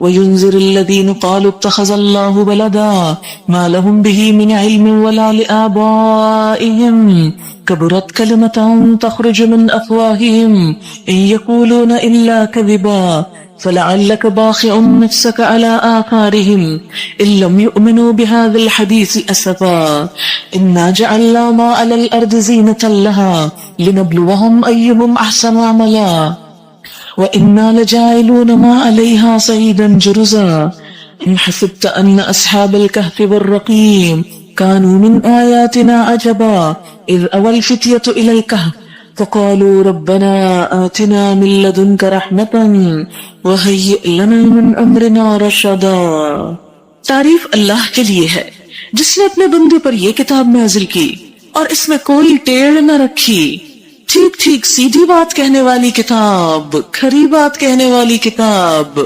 وينذر الذين قالوا اتخذ الله ولدا ما لهم به من علم ولا لآبائهم كبرت كلمة تخرج من أفواههم إن يقولون إلا كذبا فلعلك باخع نفسك على آثارهم إن لم يؤمنوا بهذا الحديث أسفا إنا جعلنا ما على الأرض زينة لها لنبلوهم أيهم أحسن عملا وإنا لجاعلون ما عليها صعيدا جرزا إن حسبت أن أصحاب الكهف والرقيم كانوا من آياتنا عجبا إذ أوى الفتية إلى الكهف فقالوا ربنا آتنا من لدنك رحمة وهيئ لنا من أمرنا رشدا۔ تعریف اللہ کے لیے ہے جس نے اپنے بندے پر یہ کتاب نازل کی اور اس میں کوئی ٹیڑھ نہ رکھی، ٹھیک ٹھیک سیدھی بات کہنے والی کتاب، کھری بات کہنے والی کتاب،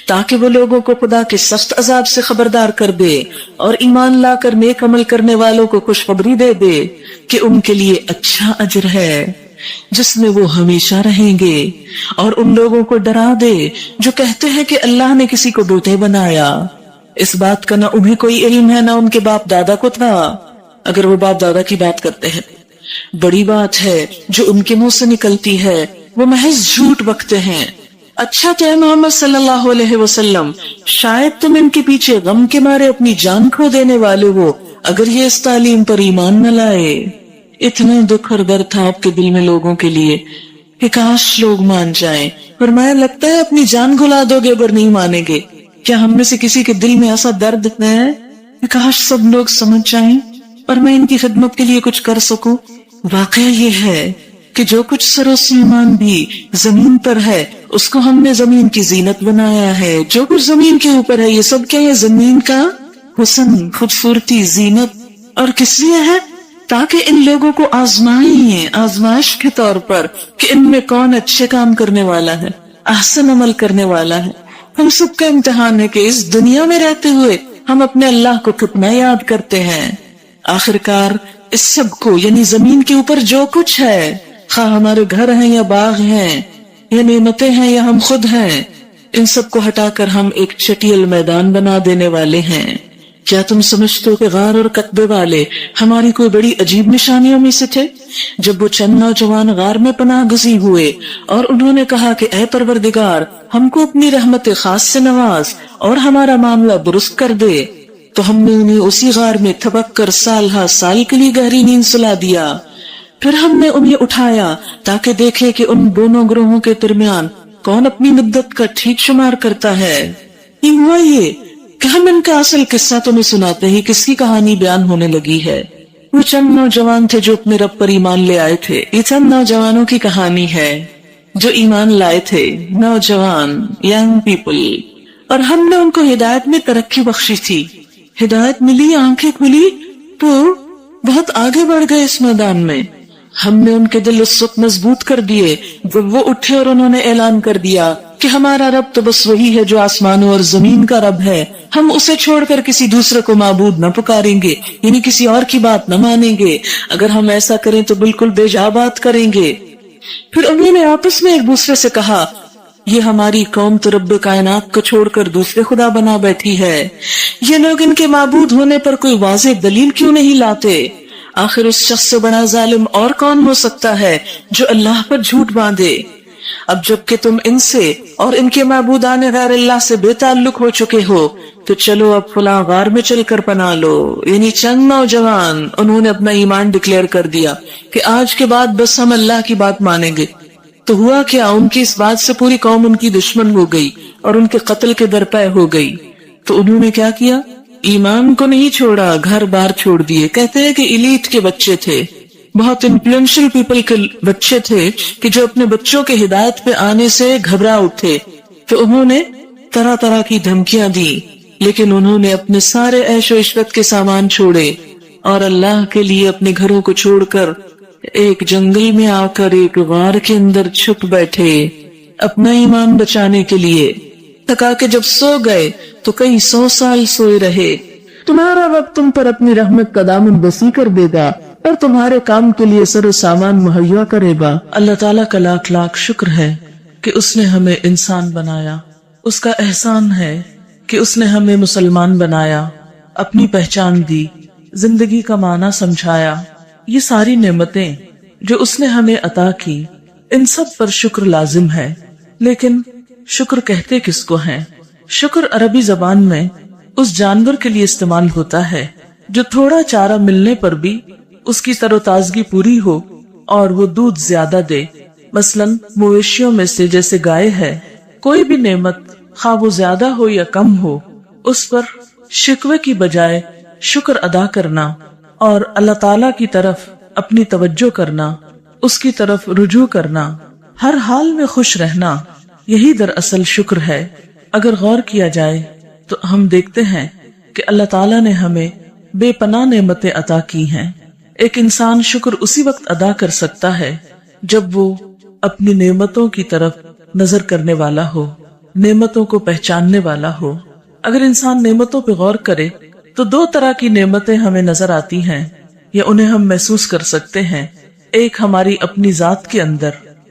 تاکہ وہ لوگوں کو خدا کے سخت عذاب سے خبردار کر دے اور ایمان لا کر نیک عمل کرنے والوں کو خوشخبری دے دے کہ ان کے لیے اچھا اجر ہے جس میں وہ ہمیشہ رہیں گے، اور ان لوگوں کو ڈرا دے جو کہتے ہیں کہ اللہ نے کسی کو بیٹے بنایا۔ اس بات کا نہ انہیں کوئی علم ہے نہ ان کے باپ دادا کو تھا، اگر وہ باپ دادا کی بات کرتے ہیں۔ بڑی بات ہے جو ان کے منہ سے نکلتی ہے وہ محض جھوٹ بکتے ہیں۔ اچھا کہ اے محمد صلی اللہ علیہ وسلم شاید تم ان کے پیچھے غم کے مارے اپنی جان کھو دینے والے ہو اگر یہ اس تعلیم پر ایمان نہ لائے۔ اتنا دکھ اور درد تھا آپ کے دل میں لوگوں کے لیے کہ کاش لوگ مان جائیں۔ فرمایا لگتا ہے اپنی جان گھلا دو گے اگر نہیں مانیں گے۔ کیا ہم میں سے کسی کے دل میں ایسا درد ہے کہ کاش سب لوگ سمجھ جائیں اور میں ان کی خدمت کے لیے کچھ کر سکوں؟ واقعہ یہ ہے کہ جو کچھ سر و سلیمان بھی زمین پر ہے اس کو ہم نے زمین کی زینت بنایا ہے، جو کچھ زمین کے اوپر ہے یہ سب کیا ہے؟ زمین کا حسن، خوبصورتی، زینت۔ اور کس لیے ہے؟ تاکہ ان لوگوں کو آزمائیں، آزمائش کے طور پر کہ ان میں کون اچھے کام کرنے والا ہے، احسن عمل کرنے والا ہے۔ ہم سب کا امتحان ہے کہ اس دنیا میں رہتے ہوئے ہم اپنے اللہ کو کتنا یاد کرتے ہیں۔ آخرکار اس سب کو یعنی زمین کے اوپر جو کچھ ہے، خواہ ہمارے گھر ہیں یا باغ ہیں یا نعمتیں ہیں یا ہم خود ہیں، ان سب کو ہٹا کر ہم ایک چٹیل میدان بنا دینے والے ہیں۔ کیا تم سمجھتے ہو کہ غار اور قطبے والے ہماری کوئی بڑی عجیب نشانیوں میں سے تھے؟ جب وہ چند نوجوان غار میں پناہ گزین ہوئے اور انہوں نے کہا کہ اے پروردگار ہم کو اپنی رحمت خاص سے نواز اور ہمارا معاملہ درست کر دے، تو ہم نے انہیں اسی غار میں تھبک کر سال ہا سال کے لیے گہری نیند سلا دیا۔ پھر ہم نے انہیں اٹھایا تاکہ دیکھے کہ ان دونوں گروہوں کے درمیان کون اپنی مدت کا ٹھیک شمار کرتا ہے۔ یہ ہوا یہ کہ ہم ان کا اصل قصہ تمہیں سناتے ہی کس کی کہانی بیان ہونے لگی ہے۔ وہ چند نوجوان تھے جو اپنے رب پر ایمان لے آئے تھے۔ یہ چند نوجوانوں کی کہانی ہے جو ایمان لائے تھے، نوجوان، ینگ پیپل، اور ہم نے ان کو ہدایت میں ترقی بخشی تھی۔ ہدایت ملی، آنکھیں کھلی تو بہت آگے بڑھ گئے اس میدان میں۔ ہم نے ان کے دل اس وقت مضبوط کر دیے جب وہ اٹھے اور انہوں نے اعلان کر دیا کہ ہمارا رب تو بس وہی ہے جو آسمانوں اور زمین کا رب ہے، ہم اسے چھوڑ کر کسی دوسرے کو معبود نہ پکاریں گے، یعنی کسی اور کی بات نہ مانیں گے، اگر ہم ایسا کریں تو بالکل بے جا بات کریں گے۔ پھر انہوں نے آپس میں ایک دوسرے سے کہا، یہ ہماری قوم تو رب کائنات کو چھوڑ کر دوسرے خدا بنا بیٹھی ہے، یہ لوگ ان کے معبود ہونے پر کوئی واضح دلیل کیوں نہیں لاتے؟ آخر اس شخص سے بڑا ظالم اور کون ہو سکتا ہے جو اللہ پر جھوٹ باندھے؟ اب جب کہ تم ان سے اور ان کے معبودان غیر اللہ سے بے تعلق ہو چکے ہو تو چلو اب فلاں غار میں چل کر پناہ لو۔ یعنی چند نوجوان انہوں نے اپنا ایمان ڈکلیئر کر دیا کہ آج کے بعد بس ہم اللہ کی بات مانیں گے۔ تو ہوا کیا، ان کی اس بات سے پوری قوم ان کی دشمن ہو گئی اور ان کے قتل کے درپے ہو گئی۔ تو انہوں نے کیا کیا؟ ایمان کو نہیں چھوڑا، گھر بار چھوڑ دیے۔ کہتے ہیں کہ ایلیٹ کے بچے تھے، بہت انفلوئنشل پیپل کے بچے تھے کہ جو اپنے بچوں کے ہدایت پہ آنے سے گھبرا اٹھے، تو انہوں نے طرح طرح کی دھمکیاں دی، لیکن انہوں نے اپنے سارے عیش و عشرت کے سامان چھوڑے اور اللہ کے لیے اپنے گھروں کو چھوڑ کر ایک جنگل میں آ کر ایک غار کے اندر چھپ بیٹھے اپنا ایمان بچانے کے لیے۔ تھکا کے جب سو گئے تو کئی 100 سال سوئے رہے۔ تمہارا رب تم پر اپنی رحمت کا دامن وسیع کر دے گا اور تمہارے کام کے لیے سر و سامان مہیا کرے گا۔ اللہ تعالیٰ کا لاکھ لاکھ شکر ہے کہ اس نے ہمیں انسان بنایا، اس کا احسان ہے کہ اس نے ہمیں مسلمان بنایا، اپنی پہچان دی، زندگی کا معنی سمجھایا۔ یہ ساری نعمتیں جو اس نے ہمیں عطا کی، ان سب پر شکر لازم ہے، لیکن شکر کہتے کس کو ہیں؟ شکر عربی زبان میں اس جانور کے لیے استعمال ہوتا ہے جو تھوڑا چارہ ملنے پر بھی اس کی تر و تازگی پوری ہو اور وہ دودھ زیادہ دے۔ مثلاً مویشیوں میں سے جیسے گائے ہے، کوئی بھی نعمت خواہ وہ زیادہ ہو یا کم ہو، اس پر شکوے کی بجائے شکر ادا کرنا اور اللہ تعالیٰ کی طرف اپنی توجہ کرنا، اس کی طرف رجوع کرنا، ہر حال میں خوش رہنا، یہی دراصل شکر ہے۔ اگر غور کیا جائے تو ہم دیکھتے ہیں کہ اللہ تعالیٰ نے ہمیں بے پناہ نعمتیں عطا کی ہیں۔ ایک انسان شکر اسی وقت ادا کر سکتا ہے جب وہ اپنی نعمتوں کی طرف نظر کرنے والا ہو، نعمتوں کو پہچاننے والا ہو۔ اگر انسان نعمتوں پہ غور کرے تو 2 طرح کی نعمتیں ہمیں نظر آتی ہیں یا انہیں ہم محسوس کر سکتے ہیں، ایک ہماری اپنی ذات کے اندر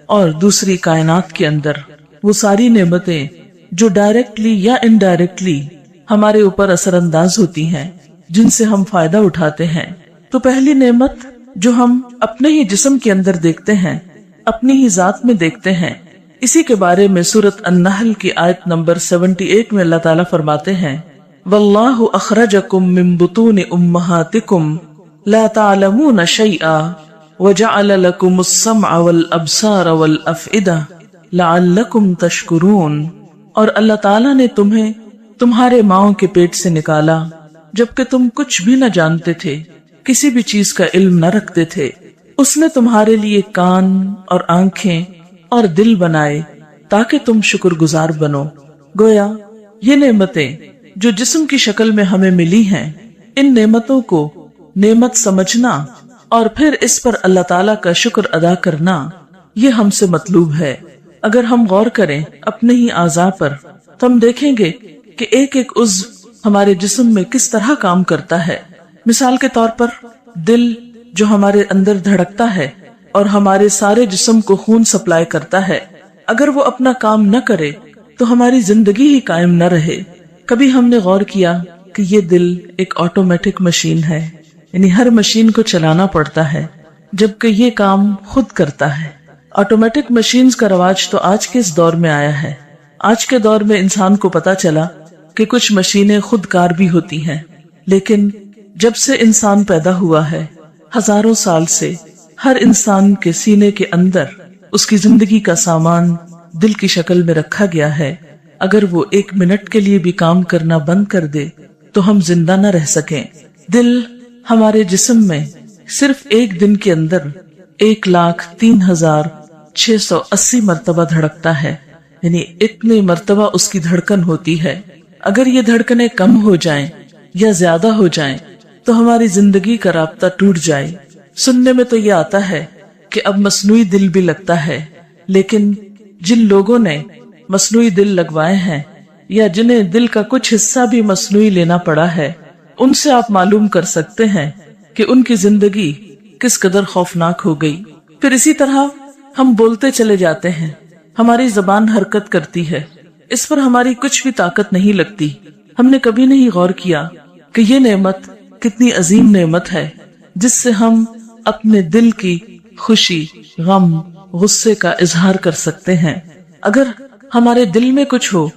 اور دوسری کائنات کے اندر۔ وہ ساری نعمتیں جو ڈائریکٹلی یا انڈائریکٹلی ہمارے اوپر اثر انداز ہوتی ہیں، جن سے ہم فائدہ اٹھاتے ہیں۔ تو پہلی نعمت جو ہم اپنے ہی جسم کے اندر دیکھتے ہیں، اپنی ہی ذات میں دیکھتے ہیں، اسی کے بارے میں سورۃ النحل کی آیت نمبر 78 میں اللہ تعالیٰ فرماتے ہیں، وَاللَّهُ أَخْرَجَكُم مِّن بُطُونِ أُمَّهَاتِكُمْ لَا تَعْلَمُونَ شَيْئًا وَجَعَلَ لَكُمُ السَّمْعَ وَالْأَبْصَارَ وَالْأَفْئِدَةَ لَعَلَّكُمْ تَشْكُرُونَ، اور اللہ تعالیٰ نے تمہیں تمہارے ماؤں کے پیٹ سے نکالا جبکہ تم کچھ بھی نہ جانتے تھے، کسی بھی چیز کا علم نہ رکھتے تھے۔ اس نے تمہارے لیے کان اور آنکھیں اور دل بنائے تاکہ تم شکر گزار بنو۔ گویا یہ نعمتیں جو جسم کی شکل میں ہمیں ملی ہیں، ان نعمتوں کو نعمت سمجھنا اور پھر اس پر اللہ تعالیٰ کا شکر ادا کرنا، یہ ہم سے مطلوب ہے۔ اگر ہم غور کریں اپنے ہی اعضاء پر تو ہم دیکھیں گے کہ ایک ایک عضو ہمارے جسم میں کس طرح کام کرتا ہے۔ مثال کے طور پر دل جو ہمارے اندر دھڑکتا ہے اور ہمارے سارے جسم کو خون سپلائی کرتا ہے، اگر وہ اپنا کام نہ کرے تو ہماری زندگی ہی قائم نہ رہے۔ کبھی ہم نے غور کیا کہ یہ دل ایک آٹومیٹک مشین ہے، یعنی ہر مشین کو چلانا پڑتا ہے جبکہ یہ کام خود کرتا ہے۔ آٹومیٹک مشینز کا رواج تو آج کے اس دور میں آیا ہے۔ آج کے دور میں انسان کو پتا چلا کہ کچھ مشینیں خود کار بھی ہوتی ہیں، لیکن جب سے انسان پیدا ہوا ہے، ہزاروں سال سے ہر انسان کے سینے کے اندر اس کی زندگی کا سامان دل کی شکل میں رکھا گیا ہے۔ اگر وہ 1 منٹ کے لیے بھی کام کرنا بند کر دے تو ہم زندہ نہ رہ سکیں۔ دل ہمارے جسم میں صرف ایک دن کے اندر 1,03,680 مرتبہ دھڑکتا ہے، یعنی اتنی مرتبہ اس کی دھڑکن ہوتی ہے۔ اگر یہ دھڑکنیں کم ہو جائیں یا زیادہ ہو جائیں تو ہماری زندگی کا رابطہ ٹوٹ جائے۔ سننے میں تو یہ آتا ہے کہ اب مصنوعی دل بھی لگتا ہے، لیکن جن لوگوں نے مصنوعی دل لگوائے ہیں یا جنہیں دل کا کچھ حصہ بھی مصنوعی لینا پڑا ہے، ان سے آپ معلوم کر سکتے ہیں کہ ان کی زندگی کس قدر خوفناک ہو گئی۔ پھر اسی طرح ہم بولتے چلے جاتے ہیں، ہماری زبان حرکت کرتی ہے، اس پر ہماری کچھ بھی طاقت نہیں لگتی۔ ہم نے کبھی نہیں غور کیا کہ یہ نعمت کتنی عظیم نعمت ہے جس سے ہم اپنے دل کی خوشی، غم، غصے کا اظہار کر سکتے ہیں۔ اگر ہمارے دل میں کچھ ہو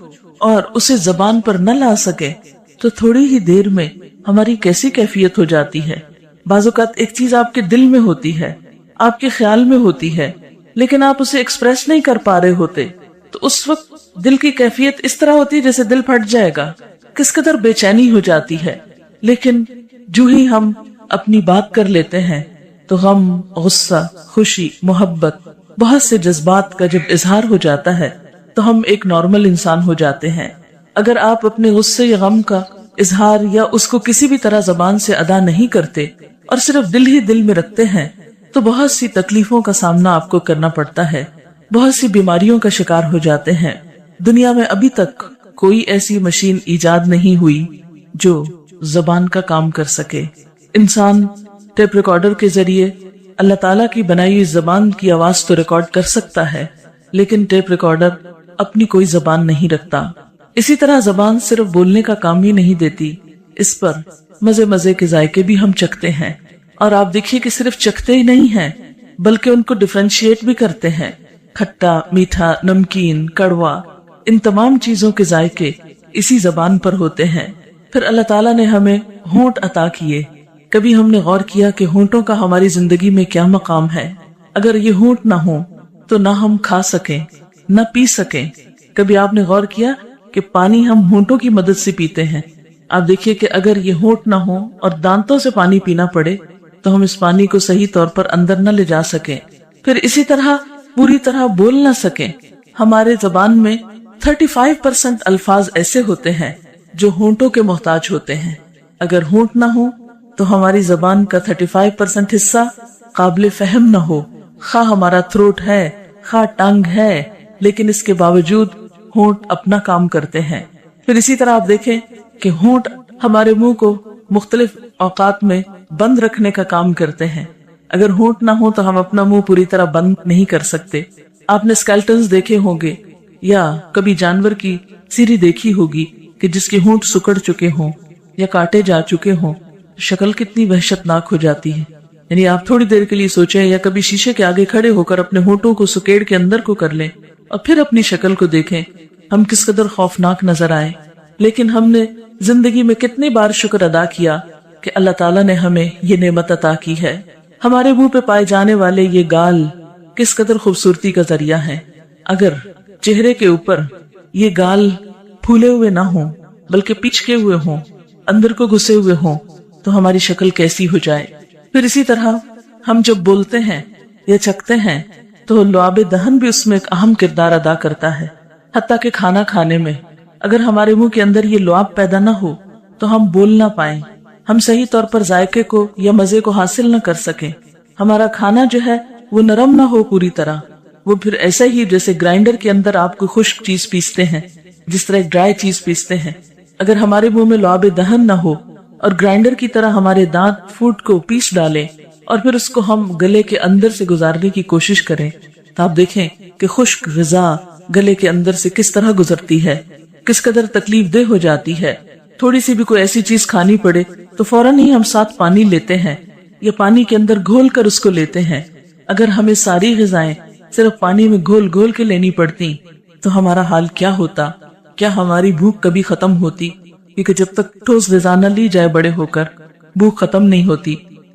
اور اسے زبان پر نہ لا سکے تو تھوڑی ہی دیر میں ہماری کیسی کیفیت ہو جاتی ہے۔ بعض اوقات ایک چیز آپ کے دل میں ہوتی ہے، آپ کے خیال میں ہوتی ہے، لیکن آپ اسے ایکسپریس نہیں کر پا رہے ہوتے، تو اس وقت دل کی کیفیت اس طرح ہوتی ہے جیسے دل پھٹ جائے گا، کس قدر بے چینی ہو جاتی ہے۔ لیکن جو ہی ہم اپنی بات کر لیتے ہیں تو غم، غصہ، خوشی، محبت، بہت سے جذبات کا جب اظہار ہو جاتا ہے تو ہم ایک نارمل انسان ہو جاتے ہیں۔ اگر آپ اپنے غصے یا غم کا اظہار یا اس کو کسی بھی طرح زبان سے ادا نہیں کرتے اور صرف دل ہی دل میں رکھتے ہیں تو بہت سی تکلیفوں کا سامنا آپ کو کرنا پڑتا ہے، بہت سی بیماریوں کا شکار ہو جاتے ہیں۔ دنیا میں ابھی تک کوئی ایسی مشین ایجاد نہیں ہوئی جو زبان کا کام کر سکے۔ انسان ٹیپ ریکارڈر کے ذریعے اللہ تعالیٰ کی بنائی ہوئی زبان کی آواز تو ریکارڈ کر سکتا ہے، لیکن ٹیپ ریکارڈر اپنی کوئی زبان نہیں رکھتا۔ اسی طرح زبان صرف بولنے کا کام ہی نہیں دیتی، اس پر مزے مزے کے ذائقے بھی ہم چکھتے ہیں، اور آپ دیکھیے کہ صرف چکھتے ہی نہیں ہیں بلکہ ان کو ڈیفرینشیٹ بھی کرتے ہیں۔ کھٹا، میٹھا، نمکین، کڑوا، ان تمام چیزوں کے ذائقے اسی زبان پر ہوتے ہیں۔ پھر اللہ تعالیٰ نے ہمیں ہونٹ عطا کیے۔ کبھی ہم نے غور کیا کہ ہونٹوں کا ہماری زندگی میں کیا مقام ہے؟ اگر یہ ہونٹ نہ ہو تو نہ ہم کھا سکیں، نہ پی سکیں۔ کبھی آپ نے غور کیا کہ پانی ہم ہونٹوں کی مدد سے پیتے ہیں؟ آپ دیکھیے کہ اگر یہ ہونٹ نہ ہو اور دانتوں سے پانی پینا پڑے تو ہم اس پانی کو صحیح طور پر اندر نہ لے جا سکیں۔ پھر اسی طرح پوری طرح بول نہ سکیں۔ ہمارے زبان میں 35% الفاظ ایسے ہوتے ہیں جو ہونٹوں کے محتاج ہوتے ہیں۔ اگر ہونٹ نہ ہو تو ہماری زبان کا 35% حصہ قابل فہم نہ ہو، خواہ ہمارا تھروٹ ہے، خواہ ٹنگ ہے، لیکن اس کے باوجود ہونٹ اپنا کام کرتے ہیں۔ پھر اسی طرح آپ دیکھیں کہ ہونٹ ہمارے منہ کو مختلف اوقات میں بند رکھنے کا کام کرتے ہیں۔ اگر ہونٹ نہ ہو تو ہم اپنا منہ پوری طرح بند نہیں کر سکتے۔ آپ نے سکیلٹنز دیکھے ہوں گے یا کبھی جانور کی سیری دیکھی ہوگی کہ جس کے ہونٹ سکڑ چکے ہوں یا کاٹے جا چکے ہوں، شکل کتنی وحشتناک ہو جاتی ہے۔ یعنی آپ تھوڑی دیر کے لیے سوچیں یا کبھی شیشے کے آگے کھڑے ہو کر اپنے ہونٹوں کو سکیڑ کے اندر کو کر لیں اور پھر اپنی شکل کو دیکھیں، ہم کس قدر خوفناک نظر آئے۔ لیکن ہم نے زندگی میں کتنی بار شکر ادا کیا کہ اللہ تعالیٰ نے ہمیں یہ نعمت عطا کی ہے۔ ہمارے منہ پہ پائے جانے والے یہ گال کس قدر خوبصورتی کا ذریعہ ہے۔ اگر چہرے کے اوپر یہ گال پھولے ہوئے نہ ہوں بلکہ پچکے ہوئے ہوں، اندر کو گھسے ہوئے ہوں، تو ہماری شکل کیسی ہو جائے۔ پھر اسی طرح ہم جب بولتے ہیں یا چکھتے ہیں تو لعاب دہن بھی اس میں ایک اہم کردار ادا کرتا ہے۔ حتیٰ کہ کھانا کھانے میں اگر ہمارے منہ کے اندر یہ لعاب پیدا نہ ہو تو ہم بول نہ پائیں، ہم صحیح طور پر ذائقے کو یا مزے کو حاصل نہ کر سکیں۔ ہمارا کھانا جو ہے وہ نرم نہ ہو پوری طرح، وہ پھر ایسا ہی جیسے گرائنڈر کے اندر آپ کو خشک چیز پیستے ہیں، جس طرح ایک ڈرائی چیز پیستے ہیں۔ اگر ہمارے منہ میں لعاب دہن نہ ہو اور گرائنڈر کی طرح ہمارے دانت فوڈ کو پیس ڈالیں اور پھر اس کو ہم گلے کے اندر سے گزارنے کی کوشش کریں تو آپ دیکھیں کہ خشک غذا گلے کے اندر سے کس طرح گزرتی ہے، کس قدر تکلیف دہ ہو جاتی ہے۔ تھوڑی سی بھی کوئی ایسی چیز کھانی پڑے تو فوراً ہی ہم ساتھ پانی لیتے ہیں یا پانی کے اندر گھول کر اس کو لیتے ہیں۔ اگر ہمیں ساری غذائیں صرف پانی میں گھول گھول کے لینی پڑتی تو ہمارا حال کیا ہوتا؟ کیا ہماری بھوک کبھی ختم ہوتی؟ کیونکہ جب تک ٹھوس غذا نہ لی جائے بڑے ہو کر بھوک ختم نہیں ہوتی۔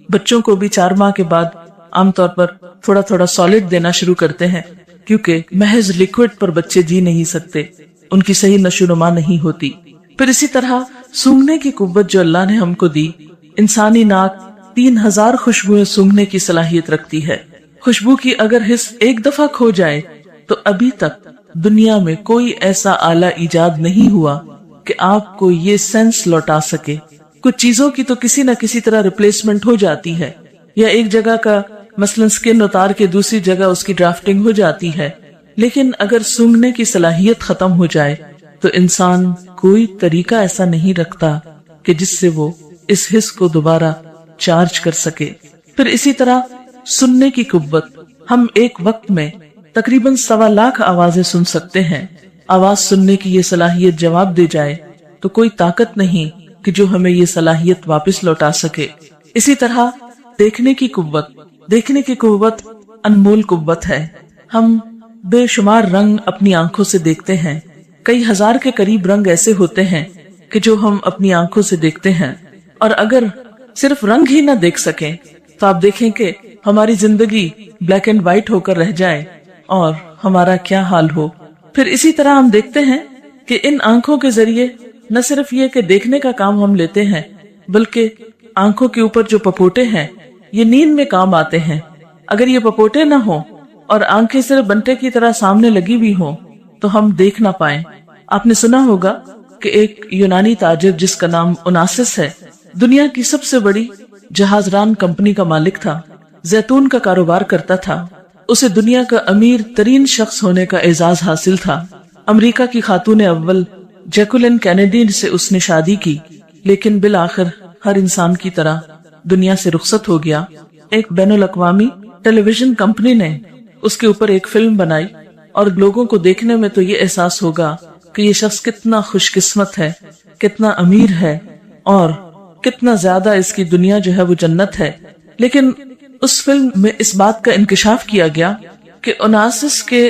بچوں کو بھی 4 ماہ کے بعد عام طور پر تھوڑا تھوڑا سالڈ دینا شروع کرتے ہیں، کیونکہ محض لیکوڈ پر بچے جی نہیں سکتے، ان کی صحیح نشو و نما نہیں ہوتی۔ پھر اسی طرح سونگھنے کی قوت جو اللہ نے ہم کو دی، انسانی ناک 3000 خوشبوئیں سونگھنے کی صلاحیت رکھتی ہے۔ خوشبو کی اگر حس ایک دفعہ کھو جائے تو ابھی تک دنیا میں کوئی ایسا آلہ ایجاد نہیں ہوا کہ آپ کو یہ سینس لوٹا سکے۔ کچھ چیزوں کی تو کسی نہ کسی طرح ریپلیسمنٹ ہو جاتی ہے، یا ایک جگہ کا مثلا سکن اتار کے دوسری جگہ اس کی ڈرافٹنگ ہو جاتی ہے، لیکن اگر سونگھنے کی صلاحیت ختم ہو جائے تو انسان کوئی طریقہ ایسا نہیں رکھتا کہ جس سے وہ اس حس کو دوبارہ چارج کر سکے۔ پھر اسی طرح سننے کی قوت، ہم ایک وقت میں تقریباً 1.25 لاکھ آوازیں سن سکتے ہیں۔ آواز سننے کی یہ صلاحیت جواب دے جائے تو کوئی طاقت نہیں کہ جو ہمیں یہ صلاحیت واپس لوٹا سکے۔ اسی طرح دیکھنے کی قوت انمول قوت ہے۔ ہم بے شمار رنگ اپنی آنکھوں سے دیکھتے ہیں، کئی ہزار کے قریب رنگ ایسے ہوتے ہیں کہ جو ہم اپنی آنکھوں سے دیکھتے ہیں، اور اگر صرف رنگ ہی نہ دیکھ سکیں تو آپ دیکھیں کہ ہماری زندگی بلیک اینڈ وائٹ ہو کر رہ جائے اور ہمارا کیا حال ہو۔ پھر اسی طرح ہم دیکھتے ہیں کہ ان آنکھوں کے ذریعے نہ صرف یہ کہ دیکھنے کا کام ہم لیتے ہیں، بلکہ آنکھوں کے اوپر جو پپوٹے ہیں یہ نیند میں کام آتے ہیں۔ اگر یہ پپوٹے نہ ہوں اور آنکھیں صرف بنٹے کی طرح سامنے لگی بھی ہوں تو ہم دیکھ نہ پائیں۔ آپ نے سنا ہوگا کہ ایک یونانی تاجر جس کا نام اوناسس ہے، دنیا کی سب سے بڑی جہاز ران کمپنی کا مالک تھا، زیتون کا کاروبار کرتا تھا، اسے دنیا کا امیر ترین شخص ہونے کا اعزاز حاصل تھا۔ امریکہ کی خاتون اول جیکولین کینیڈی سے اس نے شادی کی، لیکن بالآخر ہر انسان کی طرح دنیا سے رخصت ہو گیا۔ ایک بین الاقوامی ٹیلی ویژن کمپنی نے اس کے اوپر ایک فلم بنائی، اور لوگوں کو دیکھنے میں تو یہ احساس ہوگا کہ یہ شخص کتنا خوش قسمت ہے، کتنا امیر ہے، اور کتنا زیادہ اس کی دنیا جو ہے وہ جنت ہے۔ لیکن اس فلم میں اس بات کا انکشاف کیا گیا کہ اوناسس کے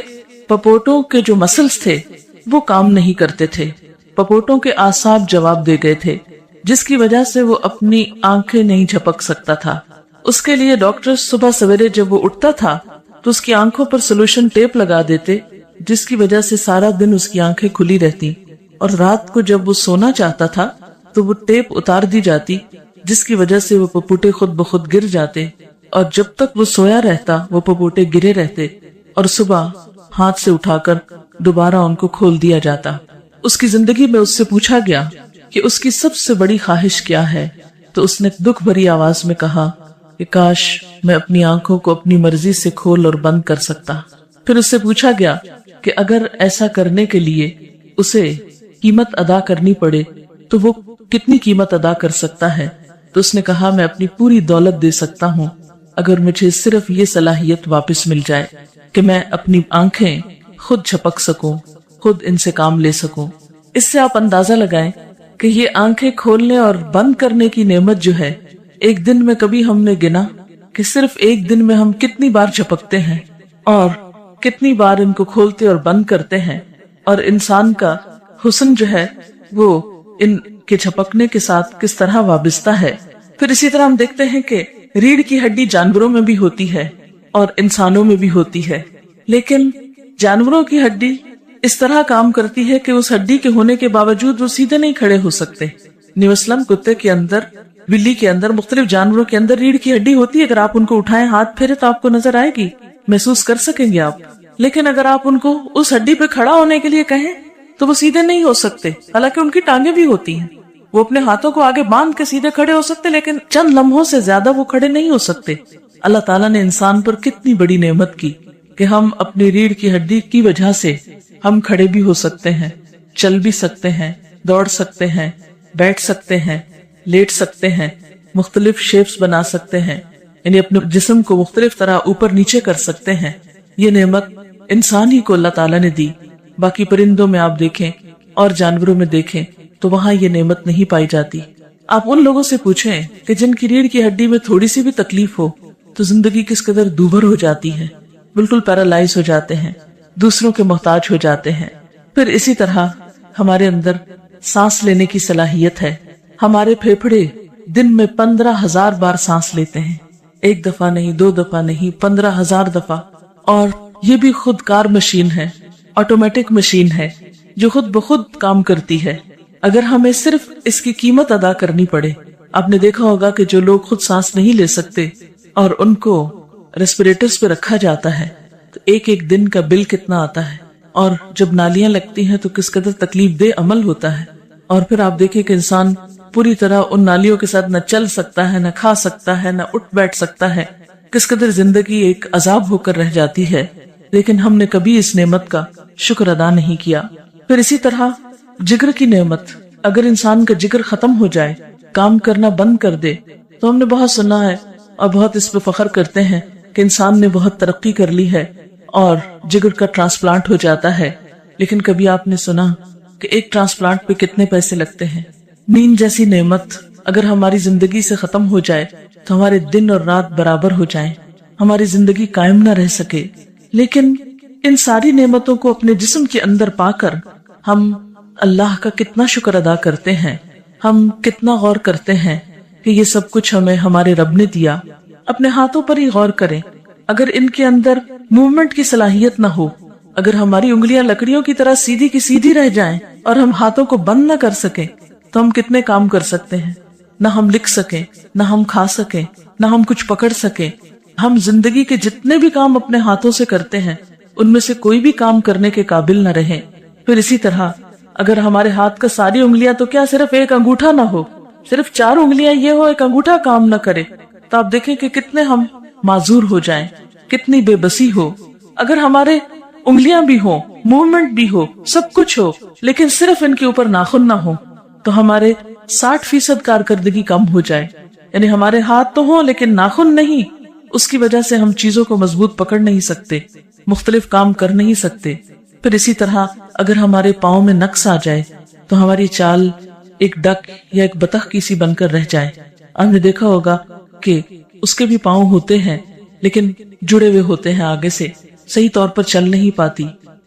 پپوٹوں کے جو مسلز تھے وہ کام نہیں کرتے تھے، پپوٹوں کے اعصاب جواب دے گئے تھے، جس کی وجہ سے وہ اپنی آنکھیں نہیں جھپک سکتا تھا۔ اس کے لیے ڈاکٹر صبح سویرے جب وہ اٹھتا تھا تو اس کی آنکھوں پر سولوشن ٹیپ لگا دیتے، جس کی وجہ سے سارا دن اس کی آنکھیں کھلی رہتی، اور رات کو جب وہ سونا چاہتا تھا تو وہ ٹیپ اتار دی جاتی، جس کی وجہ سے وہ پپوٹے خود بخود گر جاتے، اور جب تک وہ سویا رہتا وہ پپوٹے گرے رہتے، اور صبح ہاتھ سے اٹھا کر دوبارہ ان کو کھول دیا جاتا۔ اس کی زندگی میں اس سے پوچھا گیا کہ اس کی سب سے بڑی خواہش کیا ہے، تو اس نے دکھ بھری آواز میں کہا کہ کاش میں اپنی آنکھوں کو اپنی مرضی سے کھول اور بند کر سکتا۔ پھر اس سے پوچھا گیا کہ اگر ایسا کرنے کے لیے اسے قیمت ادا کرنی پڑے تو وہ کتنی قیمت ادا کر سکتا ہے، تو اس نے کہا میں اپنی پوری دولت دے سکتا ہوں اگر مجھے صرف یہ صلاحیت واپس مل جائے کہ میں اپنی آنکھیں خود جھپک سکوں، خود ان سے کام لے سکوں۔ اس سے آپ اندازہ لگائیں کہ یہ آنکھیں کھولنے اور بند کرنے کی نعمت جو ہے، ایک دن میں کبھی ہم نے گنا کہ صرف ایک دن میں ہم کتنی بار جھپکتے ہیں اور کتنی بار ان کو کھولتے اور بند کرتے ہیں، اور انسان کا حسن جو ہے وہ ان کے جھپکنے کے ساتھ کس طرح وابستہ ہے۔ پھر اسی طرح ہم دیکھتے ہیں کہ ریڑھ کی ہڈی جانوروں میں بھی ہوتی ہے اور انسانوں میں بھی ہوتی ہے، لیکن جانوروں کی ہڈی اس طرح کام کرتی ہے کہ اس ہڈی کے ہونے کے باوجود وہ سیدھے نہیں کھڑے ہو سکتے۔ مثلاً کتے کے اندر، بلی کے اندر، مختلف جانوروں کے اندر ریڑھ کی ہڈی ہوتی ہے، اگر آپ ان کو اٹھائیں، ہاتھ پھیرے تو آپ کو نظر آئے گی، محسوس کر سکیں گے آپ، لیکن اگر آپ ان کو اس ہڈی پہ کھڑا ہونے کے لیے کہیں تو وہ سیدھے نہیں ہو سکتے، حالانکہ ان کی ٹانگیں بھی ہوتی ہیں، وہ اپنے ہاتھوں کو آگے باندھ کے سیدھے کھڑے ہو سکتے، لیکن چند لمحوں سے زیادہ وہ کھڑے نہیں ہو سکتے۔ اللہ تعالیٰ نے انسان پر کتنی بڑی نعمت کی کہ ہم اپنی ریڑھ کی ہڈی کی وجہ سے ہم کھڑے بھی ہو سکتے ہیں، چل بھی سکتے ہیں، دوڑ سکتے ہیں، بیٹھ سکتے ہیں، لیٹ سکتے ہیں، مختلف شیپس بنا سکتے ہیں، یعنی اپنے جسم کو مختلف طرح اوپر نیچے کر سکتے ہیں۔ یہ نعمت انسان ہی کو اللہ تعالیٰ نے دی۔ باقی پرندوں میں آپ دیکھیں اور جانوروں میں دیکھیں تو وہاں یہ نعمت نہیں پائی جاتی۔ آپ ان لوگوں سے پوچھیں کہ جن کی ریڑھ کی ہڈی میں تھوڑی سی بھی تکلیف ہو تو زندگی کس قدر دوبھر ہو جاتی ہے، بالکل پیرالائز ہو جاتے ہیں، دوسروں کے محتاج ہو جاتے ہیں۔ پھر اسی طرح ہمارے اندر سانس لینے کی صلاحیت ہے۔ ہمارے پھیپھڑے دن میں 15,000 بار سانس لیتے ہیں، ایک دفعہ نہیں، 2 دفعہ نہیں، 15,000 دفعہ۔ اور یہ بھی خود کار مشین ہے، آٹومیٹک مشین ہے جو خود بخود کام کرتی ہے۔ اگر ہمیں صرف اس کی قیمت ادا کرنی پڑے، آپ نے دیکھا ہوگا کہ جو لوگ خود سانس نہیں لے سکتے اور ان کو ریسپیریٹرز پہ رکھا جاتا ہے تو ایک ایک دن کا بل کتنا آتا ہے، اور جب نالیاں لگتی ہیں تو کس قدر تکلیف دہ عمل ہوتا ہے۔ اور پھر آپ دیکھیں کہ انسان پوری طرح ان نالیوں کے ساتھ نہ چل سکتا ہے، نہ کھا سکتا ہے، نہ اٹھ بیٹھ سکتا ہے، کس قدر زندگی ایک عذاب ہو کر رہ جاتی ہے۔ لیکن ہم نے کبھی اس نعمت کا شکر ادا نہیں کیا۔ پھر اسی طرح جگر کی نعمت، اگر انسان کا جگر ختم ہو جائے، کام کرنا بند کر دے، تو ہم نے بہت سنا ہے اور بہت اس پہ فخر کرتے ہیں کہ انسان نے بہت ترقی کر لی ہے اور جگر کا ٹرانسپلانٹ ہو جاتا ہے، لیکن کبھی آپ نے سنا کہ ایک ٹرانسپلانٹ پہ کتنے پیسے لگتے ہیں؟ نیند جیسی نعمت اگر ہماری زندگی سے ختم ہو جائے تو ہمارے دن اور رات برابر ہو جائیں، ہماری زندگی قائم نہ رہ سکے، لیکن ان ساری نعمتوں کو اپنے جسم کے اندر پا کر ہم اللہ کا کتنا شکر ادا کرتے ہیں، ہم کتنا غور کرتے ہیں کہ یہ سب کچھ ہمیں ہمارے رب نے دیا۔ اپنے ہاتھوں پر ہی غور کریں، اگر ان کے اندر موومنٹ کی صلاحیت نہ ہو، اگر ہماری انگلیاں لکڑیوں کی طرح سیدھی کی سیدھی رہ جائیں اور ہم ہاتھوں کو بند نہ کر سکیں تو ہم کتنے کام کر سکتے ہیں؟ نہ ہم لکھ سکیں، نہ ہم کھا سکیں، نہ ہم کچھ پکڑ سکیں۔ ہم زندگی کے جتنے بھی کام اپنے ہاتھوں سے کرتے ہیں ان میں سے کوئی بھی کام کرنے کے قابل نہ رہیں۔ پھر اسی طرح اگر ہمارے ہاتھ کا ساری انگلیاں تو کیا صرف ایک انگوٹھا نہ ہو، صرف 4 انگلیاں یہ ہو ایک انگوٹھا کام نہ کرے، تو آپ دیکھیں کہ کتنے ہم معذور ہو جائیں، کتنی بے بسی ہو۔ اگر ہمارے انگلیاں بھی ہوں، موومنٹ بھی ہو، سب کچھ ہو، لیکن صرف ان کے اوپر ناخن نہ ہو تو ہمارے 60% کارکردگی کم ہو جائے۔ یعنی ہمارے ہاتھ تو ہوں لیکن ناخن نہیں، اس کی وجہ سے ہم چیزوں کو مضبوط پکڑ نہیں سکتے، مختلف کام کر نہیں سکتے۔ پھر اسی طرح اگر ہمارے پاؤں میں نقص آ جائے تو ہماری چال ایک ڈک یا ایک بطخ کی سی بن کر رہ جائے۔ آپ نے دیکھا ہوگا کہ اس کے بھی پاؤں ہوتے ہیں لیکن جڑے ہوئے ہوتے ہیں، آگے سے صحیح طور پر چل نہیں پاتی۔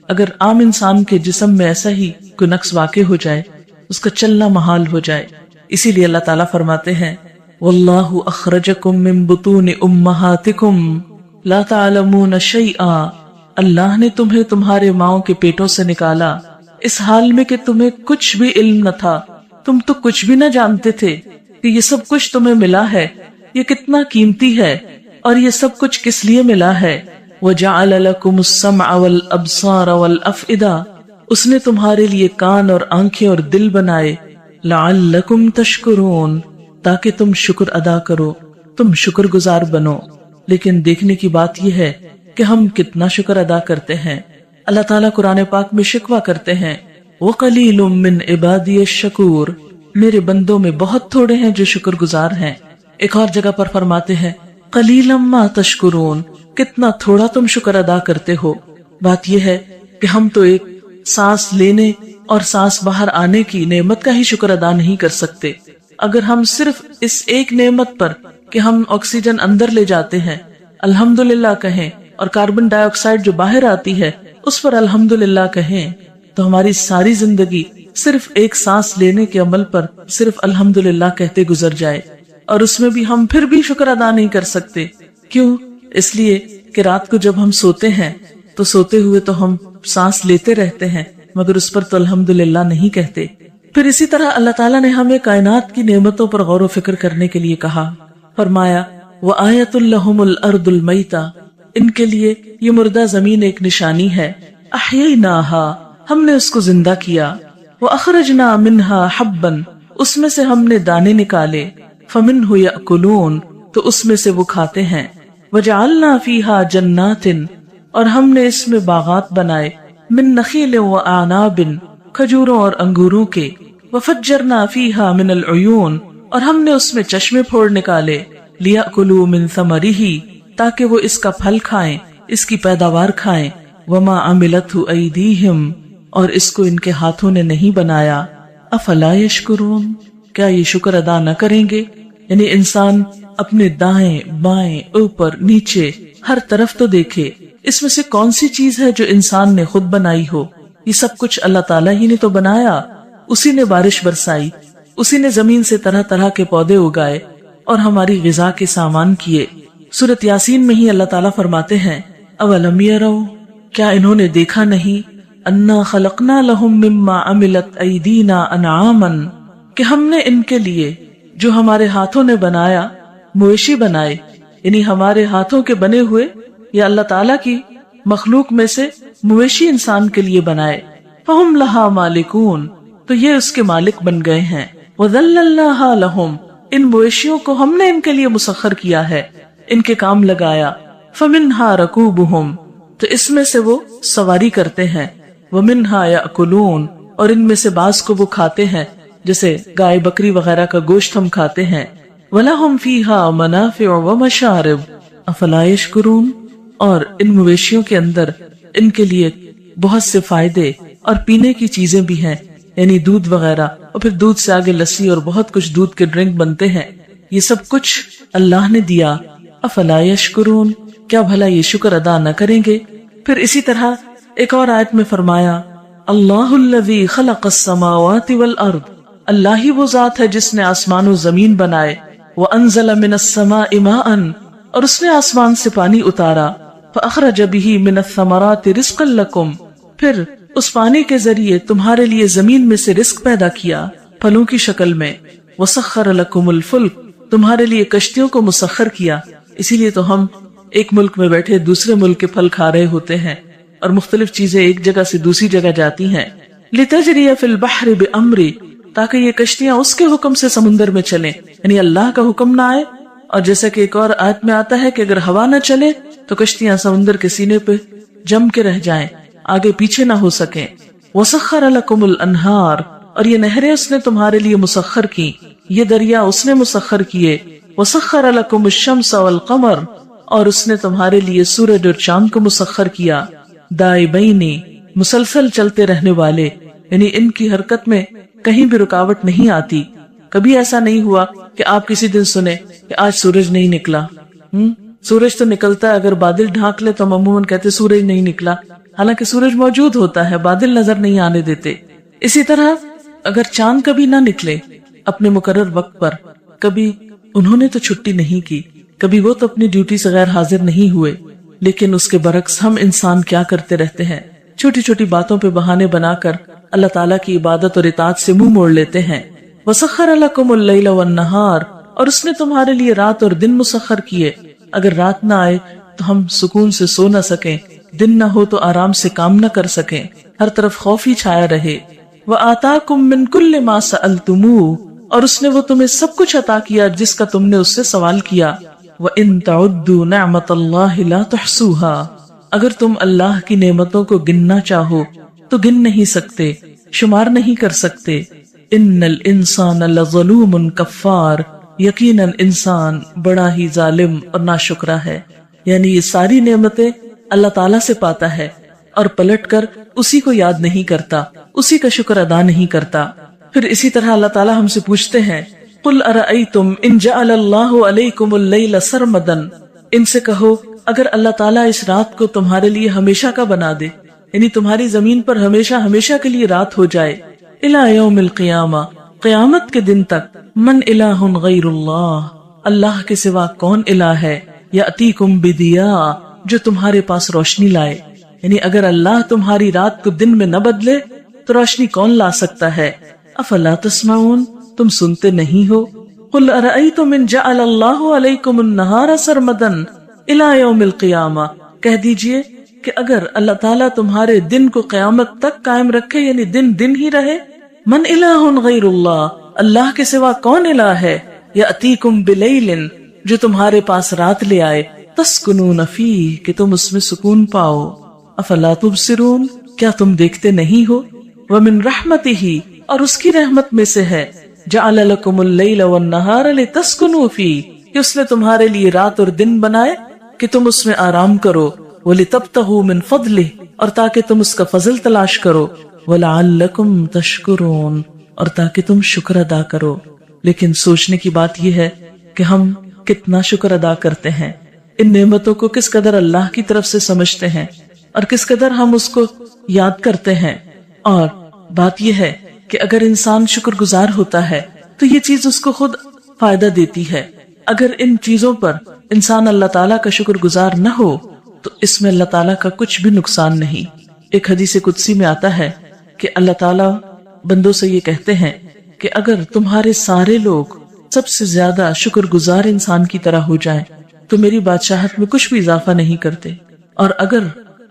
اگر عام انسان کے جسم میں ایسا ہی کوئی نقص واقع ہو جائے، اس کا چلنا محال ہو جائے۔ اسی لیے اللہ تعالیٰ فرماتے ہیں واللہ اخرجکم من بطون امہاتکم لا تعلمون شیئا، اللہ نے تمہیں تمہارے ماؤں کے پیٹوں سے نکالا اس حال میں کہ تمہیں کچھ بھی علم نہ تھا، تم تو کچھ بھی نہ جانتے تھے کہ یہ سب کچھ تمہیں ملا ہے، یہ کتنا قیمتی ہے، اور یہ سب کچھ کس لیے ملا ہے۔ وَجَعَلَ لَكُمُ السَّمْعَ وَالْأَبْصَارَ وَالْأَفْئِدَةَ، اس نے تمہارے لیے کان اور آنکھیں اور دل بنائے، لَعَلَّكُمْ تَشْكُرُونَ، تاکہ تم شکر ادا کرو، تم شکر گزار بنو۔ لیکن دیکھنے کی بات یہ ہے کہ ہم کتنا شکر ادا کرتے ہیں۔ اللہ تعالیٰ قرآن پاک میں شکوہ کرتے ہیں وَقَلِيلٌ مِّنْ عِبَادِيَ الشَّكُورُ، میرے بندوں میں بہت تھوڑے ہیں جو شکر گزار ہیں۔ ایک اور جگہ پر فرماتے ہیں قَلِيلًا مَا تَشْكُرُونَ، کتنا تھوڑا تم شکر ادا کرتے ہو۔ بات یہ ہے کہ ہم تو ایک سانس لینے اور سانس باہر آنے کی نعمت کا ہی شکر ادا نہیں کر سکتے۔ اگر ہم صرف اس ایک نعمت پر کہ ہم آکسیجن اندر لے جاتے ہیں الحمدللہ کہیں، اور کاربن ڈائی آکسائڈ جو باہر آتی ہے اس پر الحمدللہ کہیں، تو ہماری ساری زندگی صرف ایک سانس لینے کے عمل پر صرف الحمدللہ کہتے گزر جائے، اور اس میں بھی ہم پھر بھی شکر ادا نہیں کر سکتے۔ کیوں؟ اس لیے کہ رات کو جب ہم سوتے ہیں تو سوتے ہوئے تو ہم سانس لیتے رہتے ہیں مگر اس پر تو الحمدللہ نہیں کہتے۔ پھر اسی طرح اللہ تعالیٰ نے ہمیں کائنات کی نعمتوں پر غور و فکر کرنے کے لیے کہا، فرمایا وَآیَةٌ لَهُمُ الْأَرْضُ الْمَيْتَةُ، ان کے لیے یہ مردہ زمین ایک نشانی ہے، أَحْيَيْنَاهَا، ہم نے اس کو زندہ کیا، وَأَخْرَجْنَا مِنْهَا حَبًّا، اس میں سے ہم نے دانے نکالے، فَمِنْهُ يَأْكُلُونَ، تو اس میں سے وہ کھاتے ہیں، وَجَعَلْنَا فِيهَا جَنَّاتٍ، اور ہم نے اس میں باغات بنائے، مِن نَخِيلٍ وَأَعْنَابٍ، کھجوروں اور انگوروں کے، وَفَجَّرْنَا فِيهَا مِنَ الْعُيُونِ، اور ہم نے اس میں چشمے پھوڑ نکالے، لِيَأْكُلُوا مِن ثَمَرِهِ، تاکہ وہ اس کا پھل کھائیں، اس کی پیداوار کھائیں، وَمَا عَمِلَتْهُ أَيْدِيهِمْ، اور اس کو ان کے ہاتھوں نے نہیں بنایا، أَفَلَا يَشْكُرُونَ، کیا یہ شکر ادا نہ کریں گے؟ یعنی انسان اپنے دائیں بائیں اوپر نیچے ہر طرف تو دیکھے، اس میں سے کون سی چیز ہے جو انسان نے خود بنائی ہو؟ یہ سب کچھ اللہ تعالیٰ ہی نے تو بنایا، اسی نے بارش برسائی، اسی نے زمین سے طرح طرح کے پودے اگائے اور ہماری غذا کے سامان کیے۔ سورۃ یاسین میں ہی اللہ تعالیٰ فرماتے ہیں اولم یروا، کیا انہوں نے دیکھا نہیں، انا خلقنا لهم مما عملت ایدینا انعاما، کہ ہم نے ان کے لیے جو ہمارے ہاتھوں نے بنایا مویشی بنائے، یعنی ہمارے ہاتھوں کے بنے ہوئے یا اللہ تعالیٰ کی مخلوق میں سے مویشی انسان کے لیے بنائے، فہم لہا مالکون، تو یہ اس کے مالک بن گئے ہیں، وذللناہا لہم، ان مویشیوں کو ہم نے ان کے لیے مسخر کیا ہے، ان کے کام لگایا، فمنہا رکوبہم، تو اس میں سے وہ سواری کرتے ہیں، وَمِنْهَا يَأْكُلُونَ، اور ان میں سے بعض کو وہ کھاتے ہیں، جیسے گائے بکری وغیرہ کا گوشت ہم کھاتے ہیں، وَلَهُمْ فِيهَا مَنَافِعُ وَمَشَارِبُ أَفَلَا يَشْكُرُونَ، اور ان مویشیوں کے اندر ان کے لیے بہت سے فائدے اور پینے کی چیزیں بھی ہیں، یعنی دودھ وغیرہ، اور پھر دودھ سے آگے لسی اور بہت کچھ دودھ کے ڈرنک بنتے ہیں، یہ سب کچھ اللہ نے دیا، افلا یشکرون، کیا بھلا یہ شکر ادا نہ کریں گے؟ پھر اسی طرح ایک اور آیت میں فرمایا اللہ الذی خلق السماوات والارض، اللہ ہی وہ ذات ہے جس نے آسمان و زمین بنائے، وانزل من السماء ماء، اور اس نے آسمان سے پانی اتارا، فاخرج به من الثمرات رزقا لکم، پھر اس پانی کے ذریعے تمہارے لیے زمین میں سے رزق پیدا کیا پھلوں کی شکل میں، وسخر لکم الفلک، تمہارے لیے کشتیوں کو مسخر کیا، اسی لیے تو ہم ایک ملک میں بیٹھے دوسرے ملک کے پھل کھا رہے ہوتے ہیں، اور مختلف چیزیں ایک جگہ سے دوسری جگہ جاتی ہیں، لتجری فی البحر بامری، تاکہ یہ کشتیاں اس کے حکم سے سمندر میں چلیں، یعنی اللہ کا حکم نہ آئے، اور جیسا کہ ایک اور آیت میں آتا ہے کہ اگر ہوا نہ چلے تو کشتیاں سمندر کے سینے پہ جم کے رہ جائیں، آگے پیچھے نہ ہو سکیں، وسخر لکم الانہار، اور یہ نہریں اس نے تمہارے لیے مسخر کی، یہ دریا اس نے مسخر کیے، وسخر لکم الشمس والقمر، اور اس نے تمہارے لیے سورج اور چاند کو مسخر کیا، دائبینی، مسلسل چلتے رہنے والے، یعنی ان کی حرکت میں کہیں بھی رکاوٹ نہیں آتی، کبھی ایسا نہیں ہوا کہ آپ کسی دن سنیں کہ آج سورج نہیں نکلا، سورج تو نکلتا ہے، اگر بادل ڈھانک لے تو ہم عموماً کہتے سورج نہیں نکلا، حالانکہ سورج موجود ہوتا ہے، بادل نظر نہیں آنے دیتے۔ اسی طرح اگر چاند کبھی نہ نکلے اپنے مقرر وقت پر، کبھی انہوں نے تو چھٹی نہیں کی، کبھی وہ تو اپنی ڈیوٹی سے غیر حاضر نہیں ہوئے، لیکن اس کے برعکس ہم انسان کیا کرتے رہتے ہیں، چھوٹی چھوٹی باتوں پہ بہانے بنا کر اللہ تعالیٰ کی عبادت اور اطاعت سے منہ موڑ لیتے ہیں۔ وَسَخَّرَ لَكُمُ اللَّيْلَ وَالنَّهَارَ، اور اس نے تمہارے لیے رات اور دن مسخر کیے، اگر رات نہ آئے تو ہم سکون سے سو نہ سکیں، دن نہ ہو تو آرام سے کام نہ کر سکیں، ہر طرف خوف ہی چھایا رہے۔ وَآتَاكُم مِّن كُلِّ مَا سَأَلْتُمُوهُ، اور اس نے وہ تمہیں سب کچھ عطا کیا جس کا تم نے اس سے سوال کیا۔ وَإِن تَعُدُّوا نِعْمَةَ اللَّهِ لَا تُحْصُوهَا، اگر تم اللہ کی نعمتوں کو گننا چاہو تو گن نہیں سکتے، شمار نہیں کر سکتے۔ ان الانسان لظلوم کفار، یقیناً انسان بڑا ہی ظالم اور ناشکرا ہے، یعنی یہ ساری نعمتیں اللہ تعالیٰ سے پاتا ہے اور پلٹ کر اسی کو یاد نہیں کرتا، اسی کا شکر ادا نہیں کرتا۔ پھر اسی طرح اللہ تعالیٰ ہم سے پوچھتے ہیں قل ارأیتم ان جعل اللہ علیکم اللیل سرمدا، ان سے کہو اگر اللہ تعالیٰ اس رات کو تمہارے لیے ہمیشہ کا بنا دے، یعنی تمہاری زمین پر ہمیشہ ہمیشہ کے لیے رات ہو جائے، الی یوم القیامہ، قیامت کے دن تک، من الہ غیر اللہ، اللہ کے سوا کون الہ ہے، یاتیکم بدیاء، جو تمہارے پاس روشنی لائے، یعنی اگر اللہ تمہاری رات کو دن میں نہ بدلے تو روشنی کون لا سکتا ہے؟ افلا تسمعون، تم سنتے نہیں ہو؟ قل ارأیتم ان جعل اللہ علیکم النہار سرمدا الی یوم القیامہ، کہہ دیجئے کہ اگر اللہ تعالیٰ تمہارے دن کو قیامت تک قائم رکھے، یعنی دن دن ہی رہے، من الہ غیر اللہ، اللہ کے سوا کون الہ ہے، یاتیکم بلیل، جو تمہارے پاس رات لے آئے، تسکنون فیہ، کہ تم اس میں سکون پاؤ، افلا تبصرون، کیا تم دیکھتے نہیں ہو؟ ومن رحمتہ، اور اس کی رحمت میں سے ہے، جعل لکم اللیل والنہار لتسکنوا فیہ، کہ اس نے تمہارے لیے رات اور دن بنائے کہ تم اس میں آرام کرو، وَلِتَبْتَغُوا مِن فَضْلِهِ، اور تاکہ تم اس کا فضل تلاش کرو، وَلَعَلَّكُمْ تَشْكُرُونَ، اور تاکہ تم شکر ادا کرو۔ لیکن سوچنے کی بات یہ ہے کہ ہم کتنا شکر ادا کرتے ہیں، ان نعمتوں کو کس قدر اللہ کی طرف سے سمجھتے ہیں اور کس قدر ہم اس کو یاد کرتے ہیں۔ اور بات یہ ہے کہ اگر انسان شکر گزار ہوتا ہے تو یہ چیز اس کو خود فائدہ دیتی ہے، اگر ان چیزوں پر انسان اللہ تعالیٰ کا شکر گزار نہ ہو تو اس میں اللہ تعالیٰ کا کچھ بھی نقصان نہیں۔ ایک حدیث قدسی میں آتا ہے کہ اللہ تعالیٰ بندوں سے یہ کہتے ہیں کہ اگر تمہارے سارے لوگ سب سے زیادہ شکر گزار انسان کی طرح ہو جائیں تو میری بادشاہت میں کچھ بھی اضافہ نہیں کرتے، اور اگر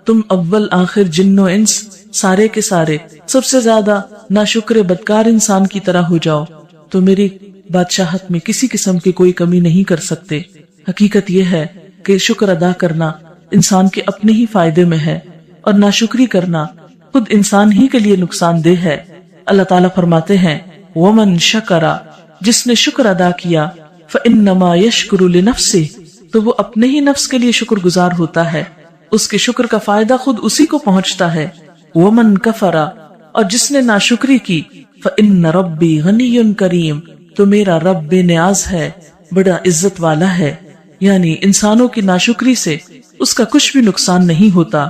تم اول آخر جن و انس سارے کے سارے سب سے زیادہ ناشکر بدکار انسان کی طرح ہو جاؤ تو میری بادشاہت میں کسی قسم کی کوئی کمی نہیں کر سکتے۔ حقیقت یہ ہے کہ شکر ادا کرنا انسان کے اپنے ہی فائدے میں ہے، اور ناشکری کرنا خود انسان ہی کے لیے نقصان دہ ہے۔ اللہ تعالیٰ فرماتے ہیں وَمَن شَكَرَ، جس نے شکر ادا کیا، فَإِنَّمَا يَشْكُرُ لِنَفْسِهِ، تو وہ اپنے ہی نفس کے لیے شکر گزار ہوتا ہے، اس کے شکر کا فائدہ خود اسی کو پہنچتا ہے۔ وَمَن كَفَرَ، اور جس نے ناشکری کی، فَإِنَّ رَبِّي غَنِيٌّ كَرِيمٌ، تو میرا رب بے نیاز ہے، بڑا عزت والا ہے۔ یعنی انسانوں کی ناشکری سے اس کا کچھ بھی نقصان نہیں ہوتا۔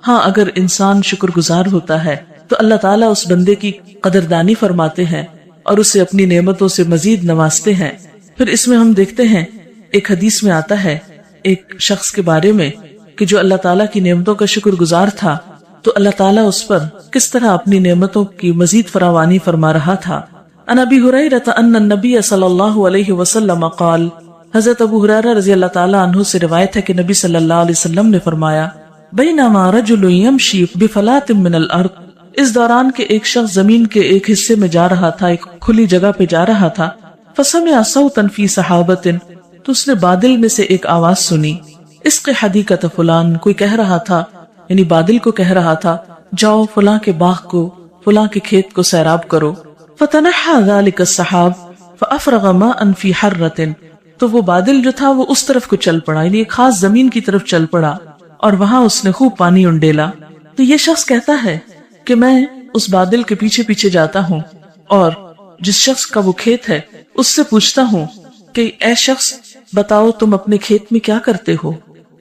ہاں، اگر انسان شکر گزار ہوتا ہے تو اللہ تعالیٰ اس بندے کی قدردانی فرماتے ہیں اور اسے اپنی نعمتوں سے مزید نوازتے ہیں۔ پھر اس میں ہم دیکھتے ہیں، ایک حدیث میں آتا ہے ایک شخص کے بارے میں کہ جو اللہ تعالیٰ کی نعمتوں کا شکر گزار تھا، تو اللہ تعالیٰ اس پر کس طرح اپنی نعمتوں کی مزید فراوانی فرما رہا تھا۔ عن ابی ہریرہ ان النبی صلی اللہ علیہ وسلم قال، حضرت ابو ہریرہ رضی اللہ تعالیٰ عنہ سے روایت ہے کہ نبی صلی اللہ علیہ وسلم نے فرمایا، بینما رجل یمشی بفلاۃ من الارض، اس دوران کے ایک شخص زمین کے ایک حصے میں جا رہا تھا، ایک کھلی جگہ پہ جا رہا تھا، فسمع صوتا فی سحابۃ، تو اس نے بادل میں سے ایک آواز سنی، اسق حدیقۃ فلان، کوئی کہہ رہا تھا، یعنی بادل کو کہہ رہا تھا جاؤ فلاں کے باغ کو، فلاں کے کھیت کو سیراب کرو۔ فتنحى ذلك السحاب فافرغ ماء في حرۃ، تو وہ بادل جو تھا وہ اس طرف کو چل پڑا، یعنی ایک خاص زمین کی طرف چل پڑا، اور وہاں اس نے خوب پانی انڈیلا۔ تو یہ شخص کہتا ہے کہ میں اس بادل کے پیچھے پیچھے جاتا ہوں اور جس شخص کا وہ کھیت ہے اس سے پوچھتا ہوں کہ اے شخص بتاؤ تم اپنے کھیت میں کیا کرتے ہو،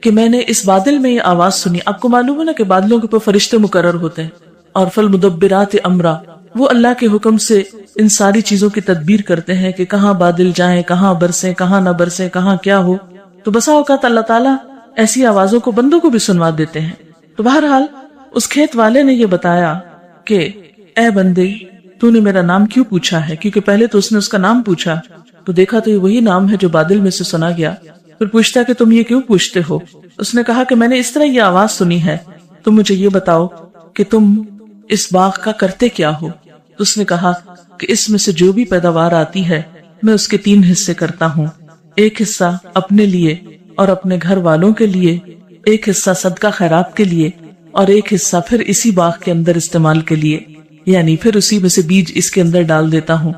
کہ میں نے اس بادل میں یہ آواز سنی۔ آپ کو معلوم ہے نا کہ بادلوں کے اوپر فرشتے مقرر ہوتے ہیں، اور فالمدبرات امرا، وہ اللہ کے حکم سے ان ساری چیزوں کی تدبیر کرتے ہیں کہ کہاں بادل جائیں، کہاں برسیں، کہاں نہ برسیں، کہاں کیا ہو۔ تو بسا اوقات اللہ تعالیٰ ایسی آوازوں کو بندوں کو بھی سنوا دیتے ہیں۔ تو بہرحال اس کھیت والے نے یہ بتایا کہ اے بندے، تو نے میرا نام کیوں پوچھا ہے؟ کیونکہ پہلے تو اس نے اس کا نام پوچھا تو دیکھا تو یہ وہی نام ہے جو بادل میں سے سنا گیا۔ پھر پوچھتا کہ تم یہ کیوں پوچھتے ہو؟ اس نے کہا کہ میں نے اس طرح یہ آواز سنی ہے، تم مجھے یہ بتاؤ کہ تم اس باغ کا کرتے کیا ہو؟ تو اس نے کہا کہ اس میں سے جو بھی پیداوار آتی ہے میں اس کے 3 حصے کرتا ہوں، ایک حصہ اپنے لیے اور اپنے گھر والوں کے لیے، ایک حصہ صدقہ خیرات کے لیے، اور ایک حصہ پھر اسی باغ کے اندر استعمال کے لیے، یعنی پھر اسی میں سے بیج اس کے اندر ڈال دیتا ہوں،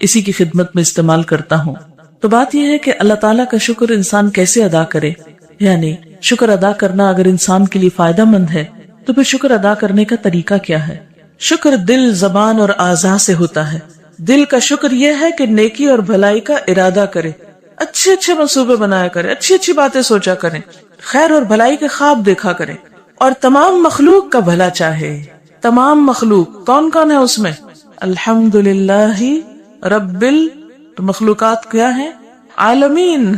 اسی کی خدمت میں استعمال کرتا ہوں۔ تو بات یہ ہے کہ اللہ تعالیٰ کا شکر انسان کیسے ادا کرے، یعنی شکر ادا کرنا اگر انسان کے لیے فائدہ مند ہے تو پھر شکر ادا کرنے کا طریقہ کیا ہے؟ شکر دل، زبان اور اعضاء سے ہوتا ہے۔ دل کا شکر یہ ہے کہ نیکی اور بھلائی کا ارادہ کرے، اچھے اچھے منصوبے بنایا کرے، اچھی اچھی باتیں سوچا کرے، خیر اور بھلائی کے خواب دیکھا کرے، اور تمام مخلوق کا بھلا چاہے۔ تمام مخلوق کون کون ہے اس میں؟ الحمدللہ رب تو مخلوقات کیا ہیں؟ عالمین،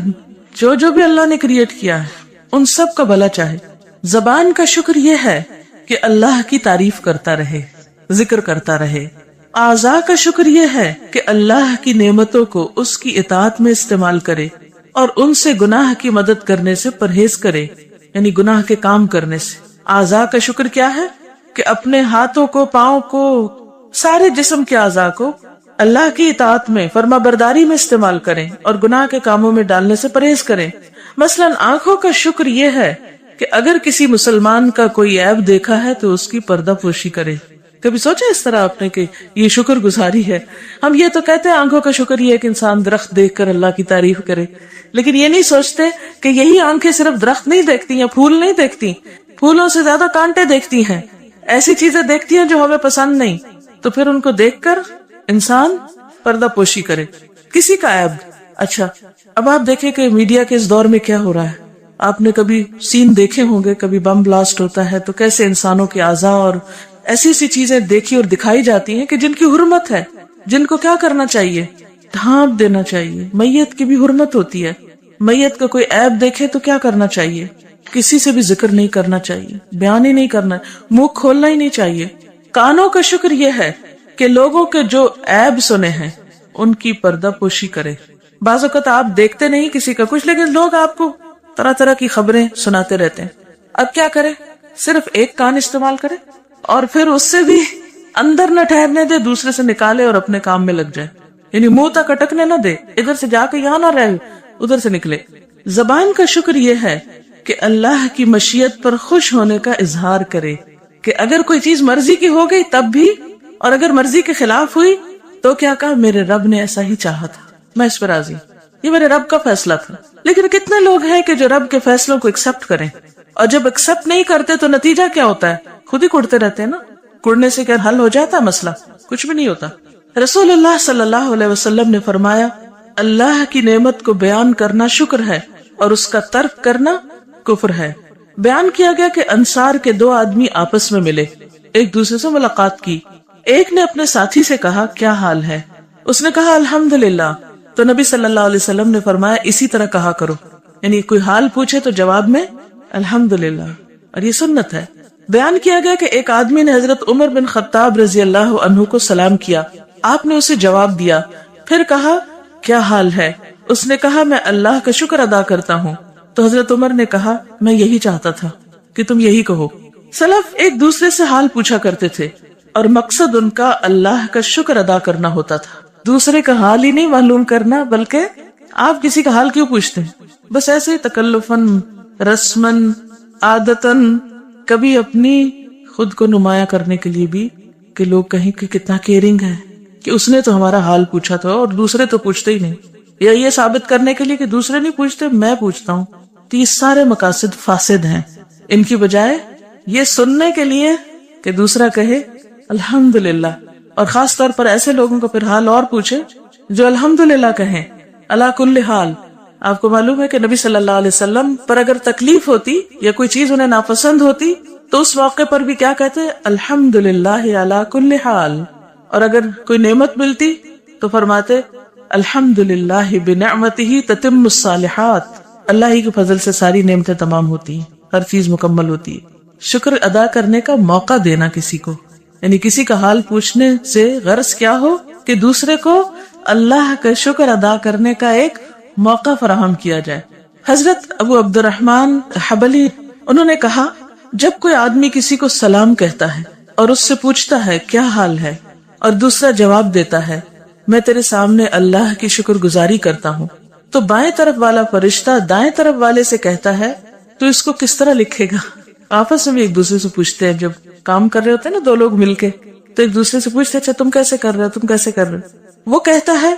جو بھی اللہ نے کریٹ کیا ہے ان سب کا بھلا چاہے۔ زبان کا شکر یہ ہے کہ اللہ کی تعریف کرتا رہے، ذکر کرتا رہے۔ اعضاء کا شکر یہ ہے کہ اللہ کی نعمتوں کو اس کی اطاعت میں استعمال کرے اور ان سے گناہ کی مدد کرنے سے پرہیز کرے، یعنی گناہ کے کام کرنے سے۔ اعضاء کا شکر کیا ہے کہ اپنے ہاتھوں کو، پاؤں کو، سارے جسم کے اعضاء کو اللہ کی اطاعت میں، فرما برداری میں استعمال کریں اور گناہ کے کاموں میں ڈالنے سے پرہیز کریں۔ مثلا آنکھوں کا شکر یہ ہے کہ اگر کسی مسلمان کا کوئی عیب دیکھا ہے تو اس کی پردہ پوشی کرے۔ کبھی سوچا اس طرح آپ نے کہ یہ شکر گزاری ہے؟ ہم یہ تو کہتے ہیں آنکھوں کا شکر یہ ہے کہ انسان درخت دیکھ کر اللہ کی تعریف کرے، لیکن یہ نہیں سوچتے کہ یہی آنکھیں صرف درخت نہیں دیکھتی یا پھول نہیں دیکھتی، پھولوں سے زیادہ کانٹے دیکھتی ہیں، ایسی چیزیں دیکھتی ہیں جو ہمیں پسند نہیں، تو پھر ان کو دیکھ کر انسان پردہ پوشی کرے۔ کسی کا عیب، اچھا اب آپ دیکھیں کہ میڈیا کے اس دور میں کیا ہو رہا ہے۔ آپ نے کبھی سین دیکھے ہوں گے، کبھی بم بلاسٹ ہوتا ہے تو کیسے انسانوں کے اعضاء اور ایسی چیزیں دیکھی اور دکھائی جاتی ہیں کہ جن کی حرمت ہے، جن کو کیا کرنا چاہیے؟ ڈھانپ دینا چاہیے۔ میت کی بھی حرمت ہوتی ہے، میت کا کوئی عیب دیکھے تو کیا کرنا چاہیے؟ کسی سے بھی ذکر نہیں کرنا چاہیے، بیان ہی نہیں کرنا، منہ کھولنا ہی نہیں چاہیے۔ کانوں کا شکر یہ ہے کہ لوگوں کے جو عیب سنے ہیں ان کی پردہ پوشی کرے۔ بعض اوقات آپ دیکھتے نہیں کسی کا کچھ، لیکن لوگ آپ کو طرح طرح کی خبریں سناتے رہتے ہیں۔ اب کیا کرے؟ صرف ایک کان استعمال کرے اور پھر اس سے بھی اندر نہ ٹھہرنے دے، دوسرے سے نکالے اور اپنے کام میں لگ جائے، یعنی منہ تک اٹکنے نہ دے، ادھر سے جا کے یہاں نہ رہے، ادھر سے نکلے۔ زبان کا شکر یہ ہے کہ اللہ کی مشیت پر خوش ہونے کا اظہار کرے کہ اگر کوئی چیز مرضی کی ہو گئی تب بھی، اور اگر مرضی کے خلاف ہوئی تو کیا کہا، میرے رب نے ایسا ہی چاہا تھا، میں اس پر راضی، یہ میرے رب کا فیصلہ تھا۔ لیکن کتنے لوگ ہیں کہ جو رب کے فیصلوں کو ایکسپٹ کریں، اور جب ایکسپٹ نہیں کرتے تو نتیجہ کیا ہوتا ہے، خود ہی کڑتے رہتے ہیں نا۔ کڑنے سے کیا حل ہو جاتا ہے مسئلہ؟ کچھ بھی نہیں ہوتا۔ رسول اللہ صلی اللہ علیہ وسلم نے فرمایا، اللہ کی نعمت کو بیان کرنا شکر ہے اور اس کا ترک کرنا کفر ہے۔ بیان کیا گیا کہ انصار کے دو آدمی آپس میں ملے، ایک دوسرے سے ملاقات کی۔ ایک نے اپنے ساتھی سے کہا، کیا حال ہے؟ اس نے کہا، الحمدللہ۔ تو نبی صلی اللہ علیہ وسلم نے فرمایا، اسی طرح کہا کرو، یعنی کوئی حال پوچھے تو جواب میں الحمدللہ، اور یہ سنت ہے۔ بیان کیا گیا کہ ایک آدمی نے حضرت عمر بن خطاب رضی اللہ عنہ کو سلام کیا، آپ نے اسے جواب دیا، پھر کہا، کیا حال ہے؟ اس نے کہا، میں اللہ کا شکر ادا کرتا ہوں۔ تو حضرت عمر نے کہا، میں یہی چاہتا تھا کہ تم یہی کہو۔ سلف ایک دوسرے سے حال پوچھا کرتے تھے اور مقصد ان کا اللہ کا شکر ادا کرنا ہوتا تھا، دوسرے کا حال ہی نہیں معلوم کرنا۔ بلکہ آپ کسی کا حال کیوں پوچھتے ہیں؟ بس ایسے تکلفاً، رسماً، عادتاً، کبھی اپنی خود کو نمایاں کرنے کے لیے بھی، کہ لوگ کہیں کہ کتنا کیئرنگ ہے، کہ اس نے تو ہمارا حال پوچھا تھا اور دوسرے تو پوچھتے ہی نہیں، یا یہ ثابت کرنے کے لیے کہ دوسرے نہیں پوچھتے میں پوچھتا ہوں۔ تو یہ سارے مقاصد فاسد ہیں، ان کی بجائے یہ سننے کے لیے کہ دوسرا کہے الحمدللہ، اور خاص طور پر ایسے لوگوں کو پھر حال اور پوچھے جو الحمدللہ کہیں علی کل حال۔ آپ کو معلوم ہے کہ نبی صلی اللہ علیہ وسلم پر اگر تکلیف ہوتی یا کوئی چیز انہیں ناپسند ہوتی تو اس موقع پر بھی کیا کہتے، الحمدللہ علی کل حال، اور اگر کوئی نعمت ملتی تو فرماتے الحمدللہ بنعمتہ تتم الصالحات، اللہ ہی کے فضل سے ساری نعمتیں تمام ہوتی ہیں، ہر چیز مکمل ہوتی ہے۔ شکر ادا کرنے کا موقع دینا کسی کو، یعنی کسی کا حال پوچھنے سے غرض کیا ہو کہ دوسرے کو اللہ کا شکر ادا کرنے کا ایک موقع فراہم کیا جائے۔ حضرت ابو عبد الرحمن حبلی انہوں نے کہا، جب کوئی آدمی کسی کو سلام کہتا ہے اور اس سے پوچھتا ہے کیا حال ہے، اور دوسرا جواب دیتا ہے میں تیرے سامنے اللہ کی شکر گزاری کرتا ہوں، تو بائیں طرف والا فرشتہ دائیں طرف والے سے کہتا ہے تو اس کو کس طرح لکھے گا؟ آپس میں بھی ایک دوسرے سے پوچھتے ہیں، جب کام کر رہے ہوتے ہیں نا دو لوگ مل کے، تو ایک دوسرے سے پوچھتے اچھا تم کیسے کر رہے ہو، تم کیسے کر رہے ہو؟ وہ کہتا ہے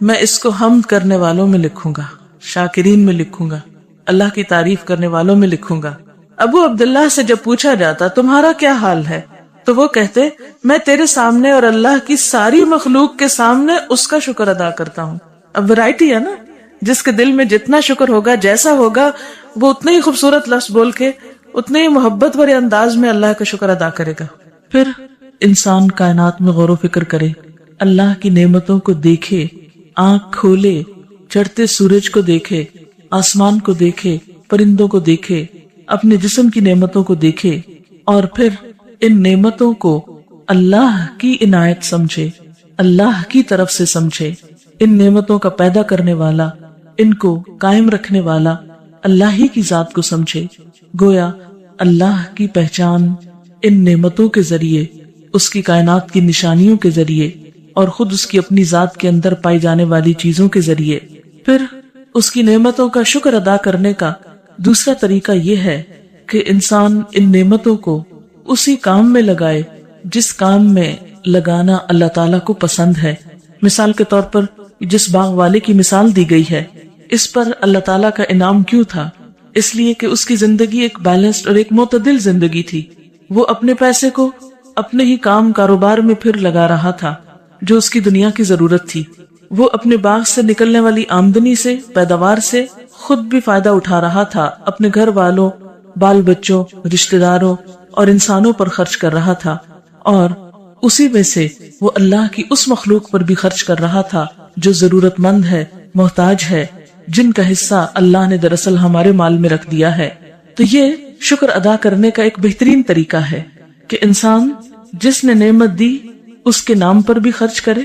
میں اس کو حمد کرنے والوں میں لکھوں گا، شاکرین میں لکھوں گا، اللہ کی تعریف کرنے والوں میں لکھوں گا۔ ابو عبداللہ سے جب پوچھا جاتا تمہارا کیا حال ہے، تو وہ کہتے میں تیرے سامنے اور اللہ کی ساری مخلوق کے سامنے اس کا شکر ادا کرتا ہوں۔ اب ورائٹی ہے نا، جس کے دل میں جتنا شکر ہوگا، جیسا ہوگا، وہ اتنے ہی خوبصورت لفظ بول کے اتنے ہی محبت بھرے انداز میں اللہ کا شکر ادا کرے گا۔ پھر انسان کائنات میں غور و فکر کرے، اللہ کی نعمتوں کو دیکھے، آنکھ کھولے، چڑھتے سورج کو دیکھے، آسمان کو دیکھے، پرندوں کو دیکھے، اپنے جسم کی نعمتوں کو دیکھے، اور پھر ان نعمتوں کو اللہ کی عنایت سمجھے، اللہ کی طرف سے سمجھے، ان نعمتوں کا پیدا کرنے والا، ان کو قائم رکھنے والا اللہ ہی کی ذات کو سمجھے۔ گویا اللہ کی پہچان ان نعمتوں کے ذریعے، اس کی کائنات کی نشانیوں کے ذریعے، اور خود اس کی اپنی ذات کے اندر پائی جانے والی چیزوں کے ذریعے۔ پھر اس کی نعمتوں کا شکر ادا کرنے کا دوسرا طریقہ یہ ہے کہ انسان ان نعمتوں کو اسی کام میں لگائے جس کام میں لگانا اللہ تعالیٰ کو پسند ہے۔ مثال کے طور پر جس باغ والے کی مثال دی گئی ہے، اس پر اللہ تعالیٰ کا انعام کیوں تھا؟ اس لیے کہ اس کی زندگی ایک بیلنسڈ اور ایک معتدل زندگی تھی۔ وہ اپنے پیسے کو اپنے ہی کام کاروبار میں پھر لگا رہا تھا جو اس کی دنیا کی ضرورت تھی۔ وہ اپنے باغ سے نکلنے والی آمدنی سے، پیداوار سے خود بھی فائدہ اٹھا رہا تھا، اپنے گھر والوں، بال بچوں، رشتہ داروں اور انسانوں پر خرچ کر رہا تھا، اور اسی میں سے وہ اللہ کی اس مخلوق پر بھی خرچ کر رہا تھا جو ضرورت مند ہے، محتاج ہے، جن کا حصہ اللہ نے دراصل ہمارے مال میں رکھ دیا ہے۔ تو یہ شکر ادا کرنے کا ایک بہترین طریقہ ہے کہ انسان جس نے نعمت دی اس کے نام پر بھی خرچ کرے،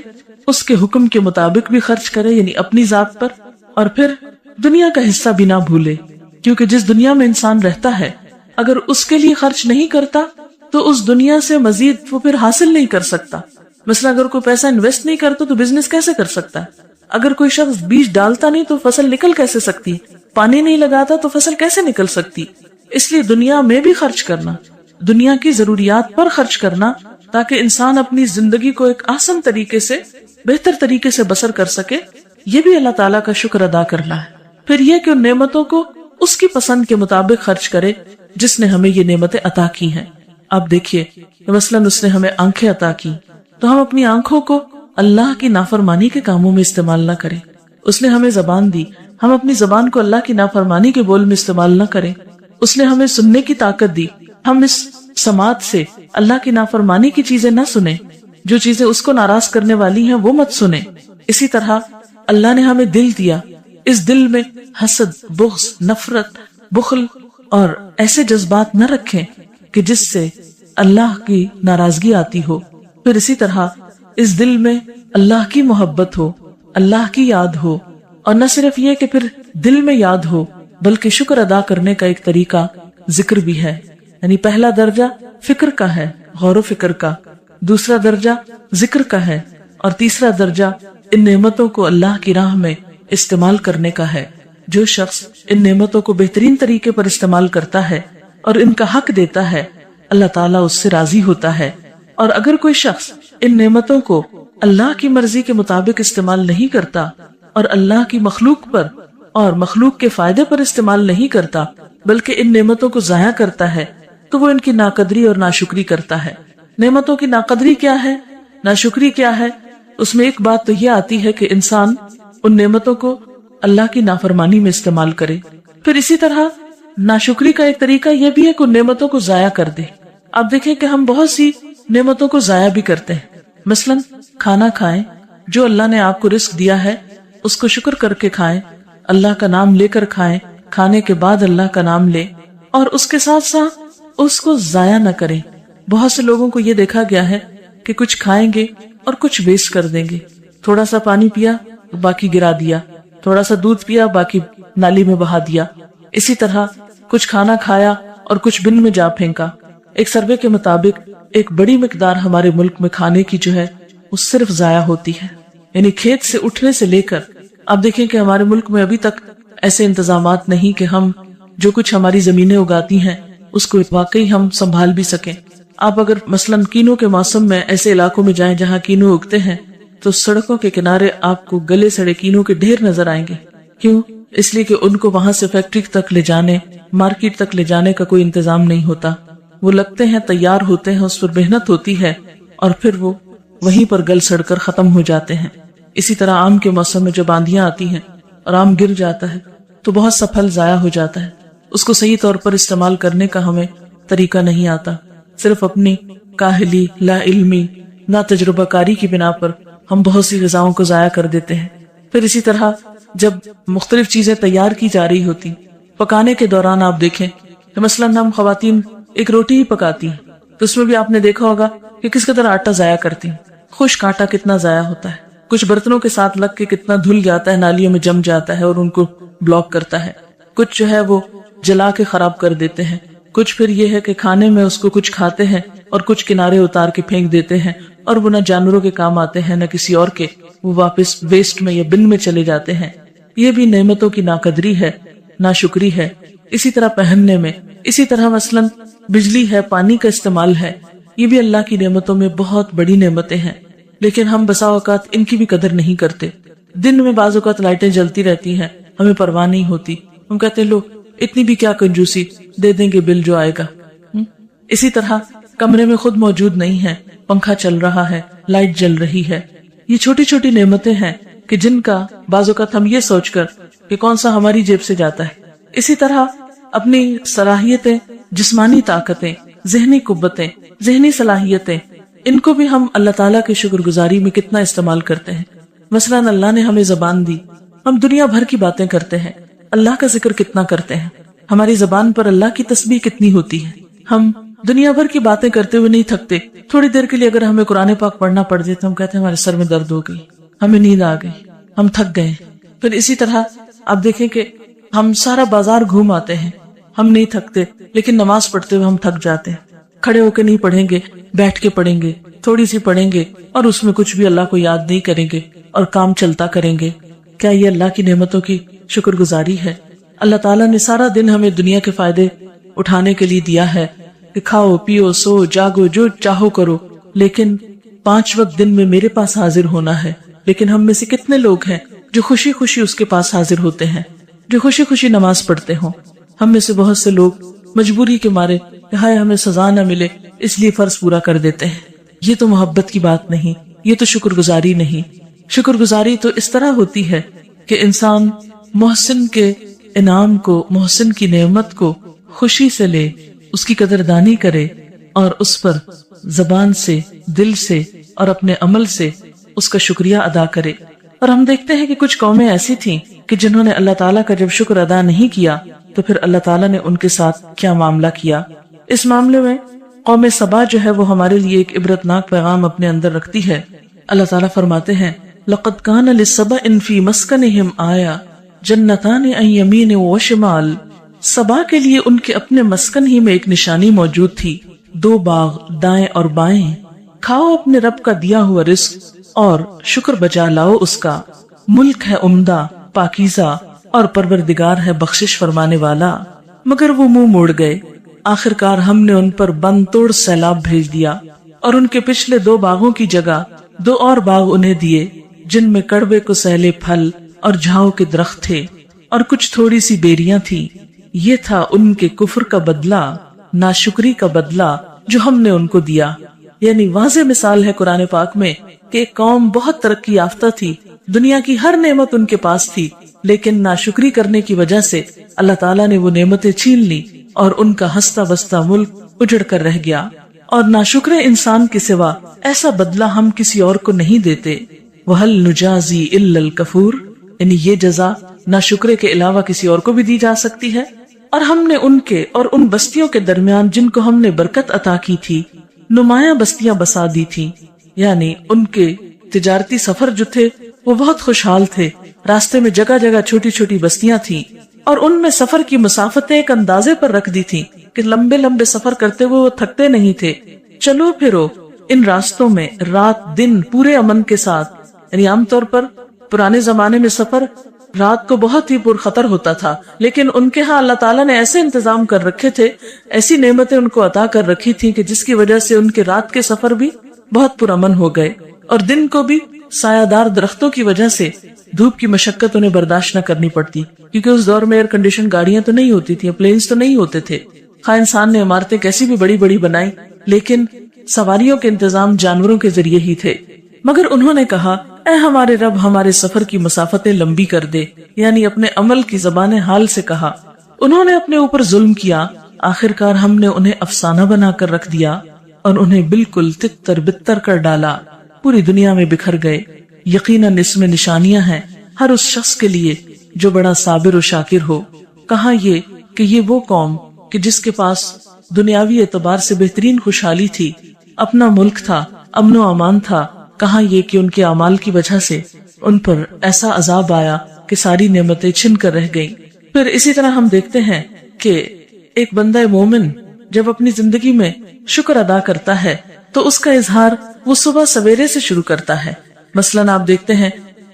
اس کے حکم کے مطابق بھی خرچ کرے، یعنی اپنی ذات پر، اور پھر دنیا کا حصہ بھی نہ بھولے، کیونکہ جس دنیا میں انسان رہتا ہے اگر اس کے لیے خرچ نہیں کرتا تو اس دنیا سے مزید وہ پھر حاصل نہیں کر سکتا۔ مثلا اگر کوئی پیسہ انویسٹ نہیں کرتا تو بزنس کیسے کر سکتا ہے؟ اگر کوئی شخص بیج ڈالتا نہیں تو فصل نکل کیسے سکتی؟ پانی نہیں لگاتا تو فصل کیسے نکل سکتی؟ اس لیے دنیا میں بھی خرچ کرنا، دنیا کی ضروریات پر خرچ کرنا، تاکہ انسان اپنی زندگی کو ایک آسان طریقے سے، بہتر طریقے سے بسر کر سکے، یہ بھی اللہ تعالیٰ کا شکر ادا کرنا ہے۔ پھر یہ کہ ان نعمتوں کو اس کی پسند کے مطابق خرچ کرے جس نے ہمیں یہ نعمتیں عطا کی ہیں۔ آپ دیکھیے کہ مثلاً اس نے ہمیں آنکھیں عطا کی تو ہم اپنی آنکھوں کو اللہ کی نافرمانی کے کاموں میں استعمال نہ کریں۔ اس نے ہمیں زبان دی، ہم اپنی زبان کو اللہ کی نافرمانی کے بول میں استعمال نہ کریں۔ اس نے ہمیں سننے کی طاقت دی، ہم اس سماعت سے اللہ کی نافرمانی کی چیزیں نہ سنیں، جو چیزیں اس کو ناراض کرنے والی ہیں وہ مت سنیں۔ اسی طرح اللہ نے ہمیں دل دیا، اس دل میں حسد، بغض، نفرت، بخل اور ایسے جذبات نہ رکھیں کہ جس سے اللہ کی ناراضگی آتی ہو۔ پھر اسی طرح اس دل میں اللہ کی محبت ہو، اللہ کی یاد ہو، اور نہ صرف یہ کہ پھر دل میں یاد ہو بلکہ شکر ادا کرنے کا ایک طریقہ ذکر بھی ہے۔ یعنی پہلا درجہ فکر کا ہے، غور و فکر کا، دوسرا درجہ ذکر کا ہے، اور تیسرا درجہ ان نعمتوں کو اللہ کی راہ میں استعمال کرنے کا ہے۔ جو شخص ان نعمتوں کو بہترین طریقے پر استعمال کرتا ہے اور ان کا حق دیتا ہے، اللہ تعالیٰ اس سے راضی ہوتا ہے۔ اور اگر کوئی شخص ان نعمتوں کو اللہ کی مرضی کے مطابق استعمال نہیں کرتا اور اللہ کی مخلوق پر اور مخلوق کے فائدے پر استعمال نہیں کرتا بلکہ ان نعمتوں کو ضائع کرتا ہے، تو وہ ان کی ناقدری اور ناشکری کرتا ہے۔ نعمتوں کی ناقدری کیا ہے، ناشکری کیا ہے؟ اس میں ایک بات تو یہ آتی ہے کہ انسان ان نعمتوں کو اللہ کی نافرمانی میں استعمال کرے۔ پھر اسی طرح ناشکری کا ایک طریقہ یہ بھی ہے کہ ان نعمتوں کو ضائع کر دے۔ آپ دیکھیں کہ ہم بہت سی نعمتوں کو ضائع بھی کرتے ہیں۔ مثلاً کھانا کھائیں، جو اللہ نے آپ کو رزق دیا ہے اس کو شکر کر کے کھائیں، اللہ کا نام لے کر کھائیں، کھانے کے بعد اللہ کا نام لیں، اور اس کے ساتھ ساتھ اس کو ضائع نہ کریں۔ بہت سے لوگوں کو یہ دیکھا گیا ہے کہ کچھ کھائیں گے اور کچھ ویسٹ کر دیں گے۔ تھوڑا سا پانی پیا باقی گرا دیا، تھوڑا سا دودھ پیا باقی نالی میں بہا دیا، اسی طرح کچھ کھانا کھایا اور کچھ بن میں جا پھینکا۔ ایک سروے کے مطابق ایک بڑی مقدار ہمارے ملک میں کھانے کی جو ہے وہ صرف ضائع ہوتی ہے۔ یعنی کھیت سے اٹھنے سے لے کر آپ دیکھیں کہ ہمارے ملک میں ابھی تک ایسے انتظامات نہیں کہ ہم جو کچھ ہماری زمینیں اگاتی ہیں اس کو واقعی ہم سنبھال بھی سکیں۔ آپ اگر مثلاً کینو کے موسم میں ایسے علاقوں میں جائیں جہاں کینو اگتے ہیں تو سڑکوں کے کنارے آپ کو گلے سڑے کینو کے ڈھیر نظر آئیں گے۔ کیوں؟ اس لیے کہ ان کو وہاں سے فیکٹری تک لے جانے، مارکیٹ تک لے جانے کا کوئی انتظام نہیں ہوتا۔ وہ لگتے ہیں، تیار ہوتے ہیں، اس پر محنت ہوتی ہے اور پھر وہ وہیں پر گل سڑ کر ختم ہو جاتے ہیں۔ اسی طرح آم کے موسم میں جب آندھیاں آتی ہیں اور آم گر جاتا ہے تو بہت سا پھل ضائع ہو جاتا ہے۔ اس کو صحیح طور پر استعمال کرنے کا ہمیں طریقہ نہیں آتا، صرف اپنی کاہلی، لا علمی، نا تجربہ کاری کی بنا پر ہم بہت سی غذاؤں کو ضائع کر دیتے ہیں۔ پھر اسی طرح جب مختلف چیزیں تیار کی جا رہی ہوتی، پکانے کے دوران آپ دیکھیں کہ مثلاً ہم خواتین ایک روٹی ہی پکاتی ہیں تو اس میں بھی آپ نے دیکھا ہوگا کہ کس قدر آٹا ضائع کرتی ہیں۔ خشک آٹا کتنا ضائع ہوتا ہے، کچھ برتنوں کے ساتھ لگ کے کتنا دھل جاتا ہے، نالیوں میں جم جاتا ہے اور ان کو بلاک کرتا ہے۔ کچھ جو ہے وہ جلا کے خراب کر دیتے ہیں، کچھ پھر یہ ہے کہ کھانے میں اس کو کچھ کھاتے ہیں اور کچھ کنارے اتار کے پھینک دیتے ہیں، اور وہ نہ جانوروں کے کام آتے ہیں نہ کسی اور کے، وہ واپس ویسٹ میں یا بن میں چلے جاتے ہیں۔ یہ بھی نعمتوں کی ناقدری ہے، ناشکری ہے۔ اسی طرح پہننے میں، اسی طرح مثلاً بجلی ہے، پانی کا استعمال ہے، یہ بھی اللہ کی نعمتوں میں بہت بڑی نعمتیں ہیں، لیکن ہم بسا اوقات ان کی بھی قدر نہیں کرتے۔ دن میں بعض اوقات لائٹیں جلتی رہتی ہیں، ہمیں پرواہ نہیں ہوتی، ہم کہتے ہیں لو اتنی بھی کیا کنجوسی، دے دیں گے بل جو آئے گا۔ اسی طرح کمرے میں خود موجود نہیں ہے، پنکھا چل رہا ہے، لائٹ جل رہی ہے، یہ چھوٹی چھوٹی نعمتیں ہیں کہ جن کا بعض اوقات ہم یہ سوچ کر کہ کون سا ہماری جیب سے جاتا ہے۔ اسی طرح اپنی صلاحیتیں، جسمانی طاقتیں، ذہنی قوتیں، ذہنی صلاحیتیں، ان کو بھی ہم اللہ تعالیٰ کے شکر گزاری میں کتنا استعمال کرتے ہیں۔ مثلاً اللہ نے ہمیں زبان دی، ہم دنیا بھر کی باتیں کرتے ہیں، اللہ کا ذکر کتنا کرتے ہیں، ہماری زبان پر اللہ کی تسبیح کتنی ہوتی ہے۔ ہم دنیا بھر کی باتیں کرتے ہوئے نہیں تھکتے، تھوڑی دیر کے لیے اگر ہمیں قرآن پاک پڑھنا پڑ جائے تو ہم کہتے ہیں ہمارے سر میں درد ہو گئی، ہمیں نیند آ گئی، ہم تھک گئے۔ پھر اسی طرح آپ دیکھیں کہ ہم سارا بازار گھوم آتے ہیں، ہم نہیں تھکتے، لیکن نماز پڑھتے ہوئے ہم تھک جاتے ہیں۔ کھڑے ہو کے نہیں پڑھیں گے، بیٹھ کے پڑھیں گے، تھوڑی سی پڑھیں گے اور اس میں کچھ بھی اللہ کو یاد نہیں کریں گے اور کام چلتا کریں گے۔ کیا یہ اللہ کی نعمتوں کی شکر گزاری ہے؟ اللہ تعالیٰ نے سارا دن ہمیں دنیا کے فائدے اٹھانے کے لیے دیا ہے کہ کھاؤ پیو سو جاگو جو چاہو کرو، لیکن 5 وقت دن میں میرے پاس حاضر ہونا ہے۔ لیکن ہم میں سے کتنے لوگ ہیں جو خوشی خوشی اس کے پاس حاضر ہوتے ہیں، جو خوشی خوشی نماز پڑھتے ہوں؟ ہم میں سے بہت سے لوگ مجبوری کے مارے کہ ہائے ہمیں سزا نہ ملے اس لیے فرض پورا کر دیتے ہیں۔ یہ تو محبت کی بات نہیں، یہ تو شکر گزاری نہیں۔ شکر گزاری تو اس طرح ہوتی ہے کہ انسان محسن کے انعام کو، محسن کی نعمت کو خوشی سے لے، اس کی قدردانی کرے اور اس پر زبان سے، دل سے اور اپنے عمل سے اس کا شکریہ ادا کرے۔ اور ہم دیکھتے ہیں کہ کچھ قومیں ایسی تھیں کہ جنہوں نے اللہ تعالیٰ کا جب شکر ادا نہیں کیا تو پھر اللہ تعالیٰ نے ان کے ساتھ کیا معاملہ کیا۔ اس معاملے میں قوم سبا جو ہے وہ ہمارے لیے ایک عبرتناک پیغام اپنے اندر رکھتی ہے۔ اللہ تعالیٰ فرماتے ہیں لَقَدْ كَانَ لِسَبَإٍ فِي مَسْكَنِهِمْ آیَةٌ جَنَّتَانِ عَنْ يَمِینٍ وَشِمَالٍ۔ سبا کے لیے ان کے اپنے مسکن ہی میں ایک نشانی موجود تھی، 2 باغ دائیں اور بائیں۔ کھاؤ اپنے رب کا دیا ہوا رزق اور شکر بجا لاؤ اس کا۔ ملک ہے عمدہ، پاکیزہ اور پروردگار ہے بخشش فرمانے والا۔ مگر وہ منہ موڑ گئے، آخرکار ہم نے ان پر بند توڑ سیلاب بھیج دیا، اور ان کے پچھلے 2 باغوں کی جگہ 2 اور باغ انہیں دیے جن میں کڑوے کو سہلے پھل اور جھاؤ کے درخت تھے اور کچھ تھوڑی سی بیریاں تھی۔ یہ تھا ان کے کفر کا بدلہ، ناشکری کا بدلہ جو ہم نے ان کو دیا۔ یعنی واضح مثال ہے قرآن پاک میں کہ ایک قوم بہت ترقی یافتہ تھی، دنیا کی ہر نعمت ان کے پاس تھی، لیکن ناشکری کرنے کی وجہ سے اللہ تعالیٰ نے وہ نعمتیں چھین لی اور ان کا ہنستا بستا ملک اجڑ کر رہ گیا۔ اور ناشکر انسان کے سوا ایسا بدلہ ہم کسی اور کو نہیں دیتے۔ وَهَلْ نُجَازِي إِلَّا الْكَفُورَ، یعنی یہ جزا ناشکرے کے علاوہ کسی اور کو بھی دی جا سکتی ہے۔ اور ہم نے ان کے اور ان بستیوں کے درمیان جن کو ہم نے برکت عطا کی تھی نمایاں بستیاں بسا دی تھی، یعنی ان کے تجارتی سفر جو تھے وہ بہت خوشحال تھے، راستے میں جگہ جگہ چھوٹی چھوٹی بستیاں تھیں، اور ان میں سفر کی مسافتیں ایک اندازے پر رکھ دی تھی کہ لمبے لمبے سفر کرتے ہوئے وہ تھکتے نہیں تھے۔ چلو پھرو ان راستوں میں رات دن پورے امن کے ساتھ، یعنی عام طور پر پرانے زمانے میں سفر رات کو بہت ہی پرخطر ہوتا تھا، لیکن ان کے ہاں اللہ تعالیٰ نے ایسے انتظام کر رکھے تھے، ایسی نعمتیں ان کو عطا کر رکھی تھی کہ جس کی وجہ سے ان کے رات کے سفر بھی بہت پرامن ہو گئے، اور دن کو بھی سایہ دار درختوں کی وجہ سے دھوپ کی مشقت انہیں برداشت نہ کرنی پڑتی، کیونکہ اس دور میں ایئر کنڈیشن گاڑیاں تو نہیں ہوتی تھی، پلینز تو نہیں ہوتے تھے۔ خواہ انسان نے عمارتیں کیسی بھی بڑی بڑی بنائی، لیکن سواریوں کے انتظام جانوروں کے ذریعے ہی تھے۔ مگر انہوں نے کہا اے ہمارے رب ہمارے سفر کی مسافتیں لمبی کر دے، یعنی اپنے عمل کی زبان حال سے کہا۔ انہوں نے اپنے اوپر ظلم کیا، آخرکار ہم نے انہیں افسانہ بنا کر رکھ دیا اور انہیں بالکل تتر بتر کر ڈالا، پوری دنیا میں بکھر گئے۔ یقیناً اس میں نشانیاں ہیں ہر اس شخص کے لیے جو بڑا صابر و شاکر ہو۔ کہاں یہ کہ یہ وہ قوم کہ جس کے پاس دنیاوی اعتبار سے بہترین خوشحالی تھی، اپنا ملک تھا، امن و امان تھا، کہاں یہ کہ ان کے اعمال کی وجہ سے ان پر ایسا عذاب آیا کہ ساری نعمتیں چھن کر رہ گئیں۔ پھر اسی طرح ہم دیکھتے ہیں کہ ایک بندہ مومن جب اپنی زندگی میں شکر ادا کرتا ہے تو اس کا اظہار وہ صبح سویرے سے شروع کرتا ہے۔ مثلاً آپ دیکھتے ہیں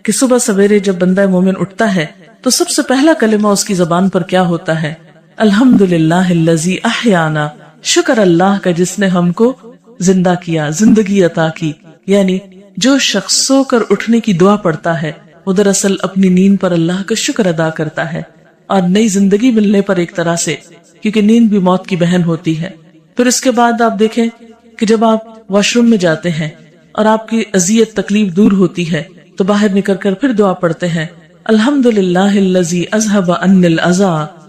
کہ صبح سویرے جب بندہ مومن اٹھتا ہے تو سب سے پہلا کلمہ اس کی زبان پر کیا ہوتا ہے؟ الحمدللہ الذی احیانا، شکر اللہ کا جس نے ہم کو زندہ کیا، زندگی عطا کی۔ یعنی جو شخص سو کر اٹھنے کی دعا پڑھتا ہے وہ دراصل اپنی نیند پر اللہ کا شکر ادا کرتا ہے، اور نئی زندگی ملنے پر ایک طرح سے، کیونکہ نیند بھی موت کی بہن ہوتی ہے۔ پھر اس کے بعد آپ دیکھیں کہ جب آپ واش روم میں جاتے ہیں اور آپ کی اذیت تکلیف دور ہوتی ہے تو باہر نکل کر پھر دعا پڑھتے ہیں الحمدللہ الذی اذھب عنی الاذی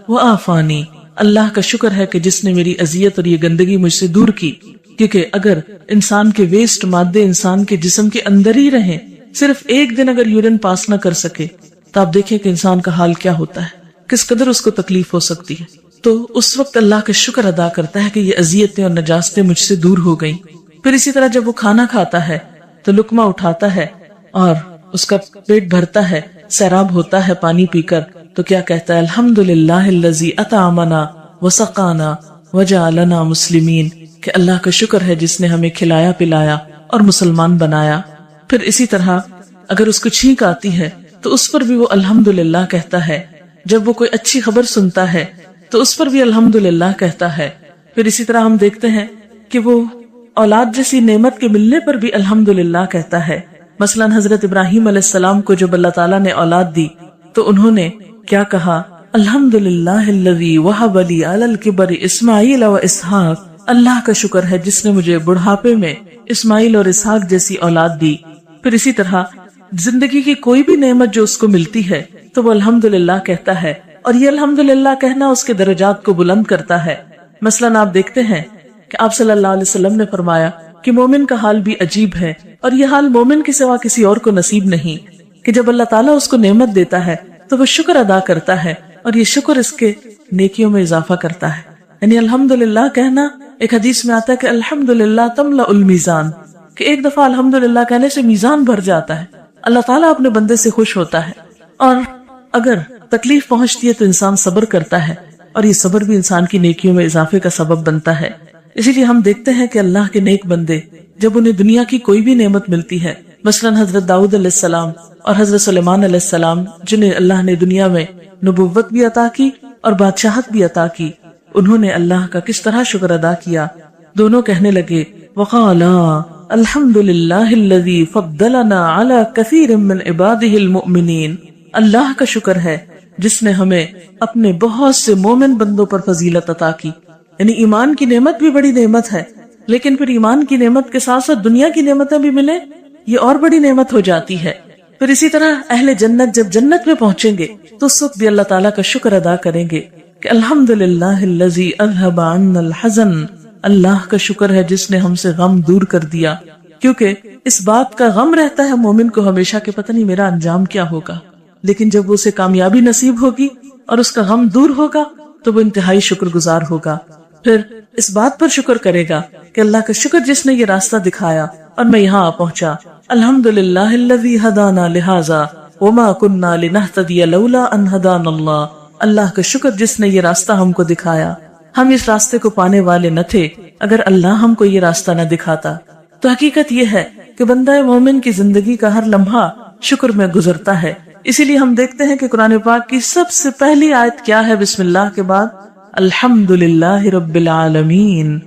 وعافانی، اللہ کا شکر ہے کہ جس نے میری اذیت اور یہ گندگی مجھ سے دور کی۔ کیونکہ اگر انسان کے ویسٹ مادے انسان کے جسم کے اندر ہی رہیں، صرف ایک دن اگر یورین پاس نہ کر سکے تو آپ دیکھیں کہ انسان کا حال کیا ہوتا ہے، کس قدر اس کو تکلیف ہو سکتی ہے۔ تو اس وقت اللہ کا شکر ادا کرتا ہے کہ یہ اذیتیں اور نجاستیں مجھ سے دور ہو گئیں۔ پھر اسی طرح جب وہ کھانا کھاتا ہے تو لقمہ اٹھاتا ہے اور اس کا پیٹ بھرتا ہے، سیراب ہوتا ہے پانی پی کر، تو کیا کہتا ہے؟ الحمدللہ الذی اطعمنا وسقانا وجعلنا مسلمین، کہ اللہ کا شکر ہے جس نے ہمیں کھلایا پلایا اور مسلمان بنایا۔ پھر اسی طرح اگر اس کو چھینک آتی ہے تو اس پر بھی وہ الحمدللہ کہتا ہے، جب وہ کوئی اچھی خبر سنتا ہے تو اس پر بھی الحمدللہ کہتا ہے. پھر اسی طرح ہم دیکھتے ہیں کہ وہ اولاد جیسی نعمت کے ملنے پر بھی الحمدللہ کہتا ہے. مثلا حضرت ابراہیم علیہ السلام کو جب اللہ تعالیٰ نے اولاد دی تو انہوں نے کیا کہا؟ الحمدللہ الذی وہب لی علی الکبر اسماعیل و اسحاق. اللہ کا شکر ہے جس نے مجھے بڑھاپے میں اسماعیل اور اسحاق جیسی اولاد دی. پھر اسی طرح زندگی کی کوئی بھی نعمت جو اس کو ملتی ہے تو وہ الحمدللہ کہتا ہے، اور یہ الحمدللہ کہنا اس کے درجات کو بلند کرتا ہے. مثلا آپ دیکھتے ہیں کہ آپ صلی اللہ علیہ وسلم نے فرمایا کہ مومن کا حال بھی عجیب ہے، اور یہ حال مومن کے سوا کسی اور کو نصیب نہیں، کہ جب اللہ تعالیٰ اس کو نعمت دیتا ہے تو وہ شکر ادا کرتا ہے، اور یہ شکر اس کے نیکیوں میں اضافہ کرتا ہے. یعنی الحمدللہ کہنا، ایک حدیث میں آتا ہے کہ الحمدللہ تملأ المیزان، کہ ایک دفعہ الحمدللہ کہنے سے میزان بھر جاتا ہے. اللہ تعالیٰ اپنے بندے سے خوش ہوتا ہے، اور اگر تکلیف پہنچتی ہے تو انسان صبر کرتا ہے، اور یہ صبر بھی انسان کی نیکیوں میں اضافے کا سبب بنتا ہے. اسی لیے ہم دیکھتے ہیں کہ اللہ کے نیک بندے جب انہیں دنیا کی کوئی بھی نعمت ملتی ہے، مثلا حضرت داؤد علیہ السلام اور حضرت سلیمان علیہ السلام جنہیں اللہ نے دنیا میں نبوت بھی عطا کی اور بادشاہت بھی عطا کی، انہوں نے اللہ کا کس طرح شکر ادا کیا. دونوں کہنے لگے وقالا الحمدللہ الذی فضلنا علی کثیر من عبادہ المؤمنین. اللہ کا شکر ہے جس نے ہمیں اپنے بہت سے مومن بندوں پر فضیلت عطا کی. یعنی ایمان کی نعمت بھی بڑی نعمت ہے، لیکن پھر ایمان کی نعمت کے ساتھ ساتھ دنیا کی نعمتیں بھی ملیں، یہ اور بڑی نعمت ہو جاتی ہے. پھر اسی طرح اہل جنت جب جنت میں پہنچیں گے تو اس وقت بھی اللہ تعالیٰ کا شکر ادا کریں گے کہ الحمدللہ الذی اذھب عنا الحزن. اللہ کا شکر ہے جس نے ہم سے غم دور کر دیا، کیونکہ اس بات کا غم رہتا ہے مومن کو ہمیشہ کہ پتہ نہیں میرا انجام کیا ہوگا، لیکن جب اسے کامیابی نصیب ہوگی اور اس کا غم دور ہوگا تو وہ انتہائی شکر گزار ہوگا. پھر اس بات پر شکر کرے گا کہ اللہ کا شکر جس نے یہ راستہ دکھایا اور میں یہاں آ پہنچا. الحمدللہ الذی ہدانا لہذا وما کننا لنہتدی لولا ان ہدانا اللہ. اللہ کا شکر جس نے یہ راستہ ہم کو دکھایا، ہم اس راستے کو پانے والے نہ تھے اگر اللہ ہم کو یہ راستہ نہ دکھاتا. تو حقیقت یہ ہے کہ بندہ مومن کی زندگی کا ہر لمحہ شکر میں گزرتا ہے. اسی لیے ہم دیکھتے ہیں کہ قرآن پاک کی سب سے پہلی آیت کیا ہے؟ بسم اللہ کے بعد الحمدللہ رب العالمین.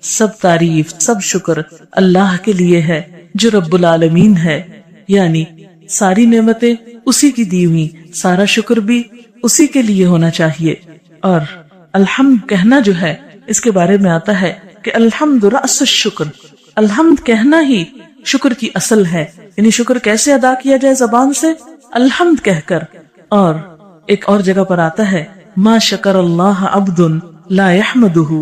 سب تعریف، سب شکر اللہ کے لیے ہے جو رب العالمین ہے، یعنی ساری نعمتیں اسی کی دی ہوئی، سارا شکر بھی اسی کے لیے ہونا چاہیے. اور الحمد کہنا جو ہے اس کے بارے میں آتا ہے کہ الحمد رأس الشکر. الحمد کہنا ہی شکر کی اصل ہے. یعنی شکر کیسے ادا کیا جائے؟ زبان سے الحمد کہہ کر. اور ایک اور جگہ پر آتا ہے ما شکر اللہ عبد لا یحمدہ.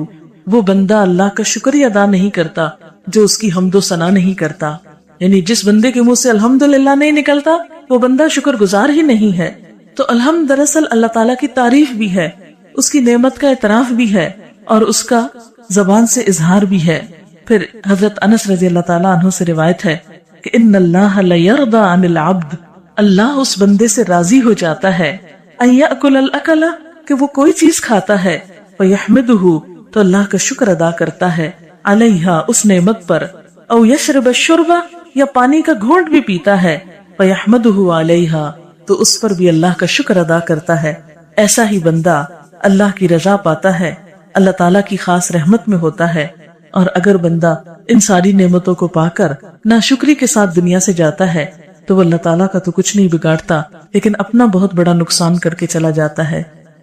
وہ بندہ اللہ کا شکریہ ادا نہیں کرتا جو اس کی حمد و ثنا نہیں کرتا. یعنی جس بندے کے منہ سے الحمدللہ نہیں نکلتا وہ بندہ شکر گزار ہی نہیں ہے. تو الحمد دراصل اللہ تعالیٰ کی تعریف بھی ہے، اس کی نعمت کا اعتراف بھی ہے، اور اس کا زبان سے اظہار بھی ہے. پھر حضرت انس رضی اللہ تعالیٰ عنہ سے روایت ہے کہ ان اللہ لیرضی عن العبد. اللہ اس بندے سے راضی ہو جاتا ہے ان یأکل الاکل، کہ وہ کوئی چیز کھاتا ہے، فیحمدہ، تو اللہ کا شکر ادا کرتا ہے، علیہا، اس نعمت پر، او یشرب الشرب، یا پانی کا گھونٹ بھی پیتا ہے، فیحمدہ علیہا، تو اس پر بھی اللہ کا شکر ادا کرتا ہے. ایسا ہی بندہ اللہ کی رضا پاتا ہے، اللہ تعالیٰ کی خاص رحمت میں ہوتا ہے. اور اگر بندہ ان ساری نعمتوں کو پا کر ناشکری کے ساتھ دنیا سے جاتا ہے تو وہ اللہ تعالیٰ کا تو کچھ نہیں بگاڑتا، لیکن اپنا بہت بڑا نقصان کر کے چلا جاتا ہے.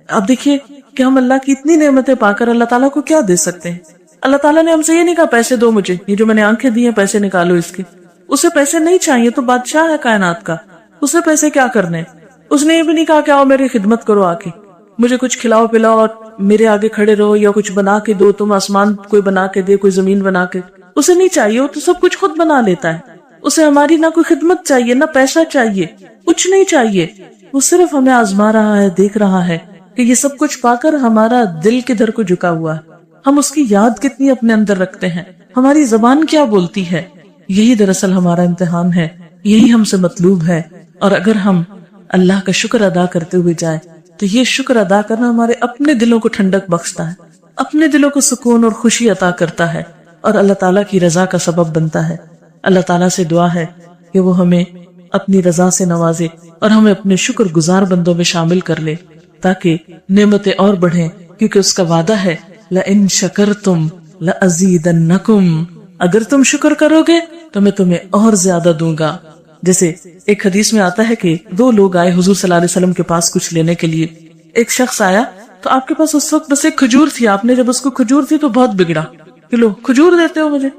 آپ دیکھیے کہ ہم اللہ کی اتنی نعمتیں پا کر اللہ تعالیٰ کو کیا دے سکتے ہیں؟ اللہ تعالیٰ نے ہم سے یہ نہیں کہا پیسے دو مجھے، یہ جو میں نے آنکھیں دی ہیں پیسے نکالو اس کے. اسے پیسے نہیں چاہیے، تو بادشاہ ہے کائنات کا، اسے پیسے کیا کرنے؟ اس نے یہ بھی نہیں کہا کہ آؤ میری خدمت کرو، آ کے مجھے کچھ کھلاؤ پلاؤ اور میرے آگے کھڑے رہو، یا کچھ بنا کے دو، تم آسمان کوئی بنا کے دے، کوئی زمین بنا کے. اسے نہیں چاہیے، وہ تو سب کچھ خود بنا لیتا ہے. اسے ہماری نہ کوئی خدمت چاہیے، نہ پیسہ چاہیے، کچھ نہیں چاہیے. وہ صرف ہمیں آزما رہا ہے، دیکھ رہا ہے کہ یہ سب کچھ پا کر ہمارا دل کدھر کو جھکا ہوا ہے، ہم اس کی یاد کتنی اپنے اندر رکھتے ہیں، ہماری زبان کیا بولتی ہے. یہی دراصل ہمارا امتحان ہے، یہی ہم سے مطلوب ہے. اور اگر ہم اللہ کا شکر ادا کرتے ہوئے جائیں تو یہ شکر ادا کرنا ہمارے اپنے دلوں کو ٹھنڈک بخشتا ہے، اپنے دلوں کو سکون اور خوشی عطا کرتا ہے، اور اللہ تعالیٰ کی رضا کا سبب بنتا ہے. اللہ تعالیٰ سے دعا ہے کہ وہ ہمیں اپنی رضا سے نوازے اور ہمیں اپنے شکر گزار بندوں میں شامل کر لے. تاکہ نعمتیں اور بڑھیں، کیونکہ اس کا وعدہ ہے لَإِن شَكَرْتُمْ لَأَزِيدَنَّكُمْ، اگر تم شکر کرو گے تو میں تمہیں اور زیادہ دوں گا۔ جیسے ایک حدیث میں آتا ہے کہ دو لوگ آئے حضور صلی اللہ علیہ وسلم کے پاس کچھ لینے کے لیے۔ ایک شخص آیا تو آپ کے پاس اس وقت بس ایک کھجور تھی، آپ نے جب اس کو کھجور تھی تو بہت بگڑا کہ لو کھجور دیتے ہو مجھے،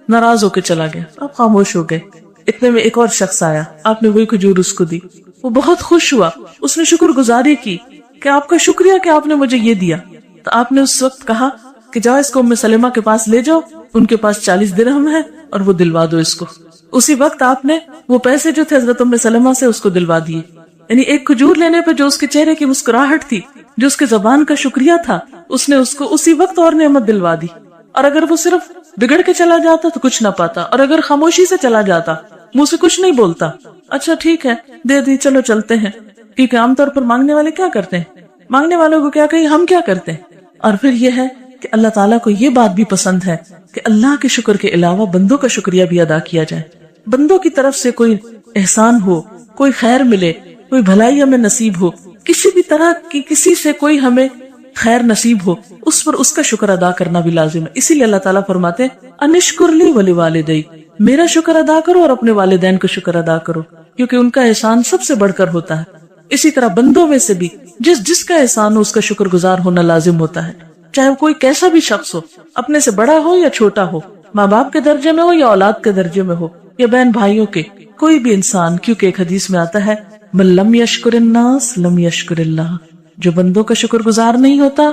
ناراض ہو کے چلا گیا، آپ خاموش ہو گئے۔ اتنے میں ایک اور شخص آیا، آپ نے وہی کھجور اس کو دی، وہ بہت خوش ہوا، اس نے شکر گزاری کی کہ آپ کا شکریہ کہ آپ نے مجھے یہ دیا۔ تو آپ نے اس وقت کہا کہ جاؤ اس کو ام سلمہ کے پاس لے جاؤ، ان کے پاس 40 درہم ہے اور وہ دلوا دو اس کو۔ اسی وقت آپ نے وہ پیسے جو تھے حضرت ام سلمہ سے اس کو دلوا دیے۔ یعنی ایک کھجور لینے پہ جو اس کے چہرے کی مسکراہٹ تھی، جو اس کے زبان کا شکریہ تھا، اس نے اس کو اسی وقت اور نعمت دلوا دی۔ اور اگر وہ صرف بگڑ کے چلا جاتا تو کچھ نہ پاتا، اور اگر خاموشی سے چلا جاتا، منہ سے کچھ نہیں بولتا، اچھا ٹھیک ہے دے دی چلو چلتے ہیں، کیونکہ عام طور پر مانگنے والے کیا کرتے ہیں، مانگنے والوں کو کیا کہیں ہم کیا کرتے ہیں۔ اور پھر یہ ہے کہ اللہ تعالیٰ کو یہ بات بھی پسند ہے کہ اللہ کے شکر کے علاوہ بندوں کا شکریہ بھی ادا کیا جائے۔ بندوں کی طرف سے کوئی احسان ہو، کوئی خیر ملے، کوئی بھلائی ہمیں نصیب ہو، کسی بھی طرح کی کسی سے کوئی ہمیں خیر نصیب ہو، اس پر اس کا شکر ادا کرنا بھی لازم ہے۔ اسی لیے اللہ تعالیٰ فرماتے ہیں انشکر لی ولوالدیک، میرا شکر ادا کرو اور اپنے والدین کو شکر ادا کرو، کیونکہ ان کا احسان سب سے بڑھ کر ہوتا ہے۔ اسی طرح بندوں میں سے بھی جس کا احسان ہو اس کا شکر گزار ہونا لازم ہوتا ہے، چاہے وہ کوئی کیسا بھی شخص ہو، اپنے سے بڑا ہو یا چھوٹا ہو، ماں باپ کے درجے میں ہو یا اولاد کے درجے میں ہو یا بہن بھائیوں کے، کوئی بھی انسان، کیونکہ ایک حدیث میں آتا ہے من لم یشکر الناس لم یشکر اللہ، جو بندوں کا شکر گزار نہیں ہوتا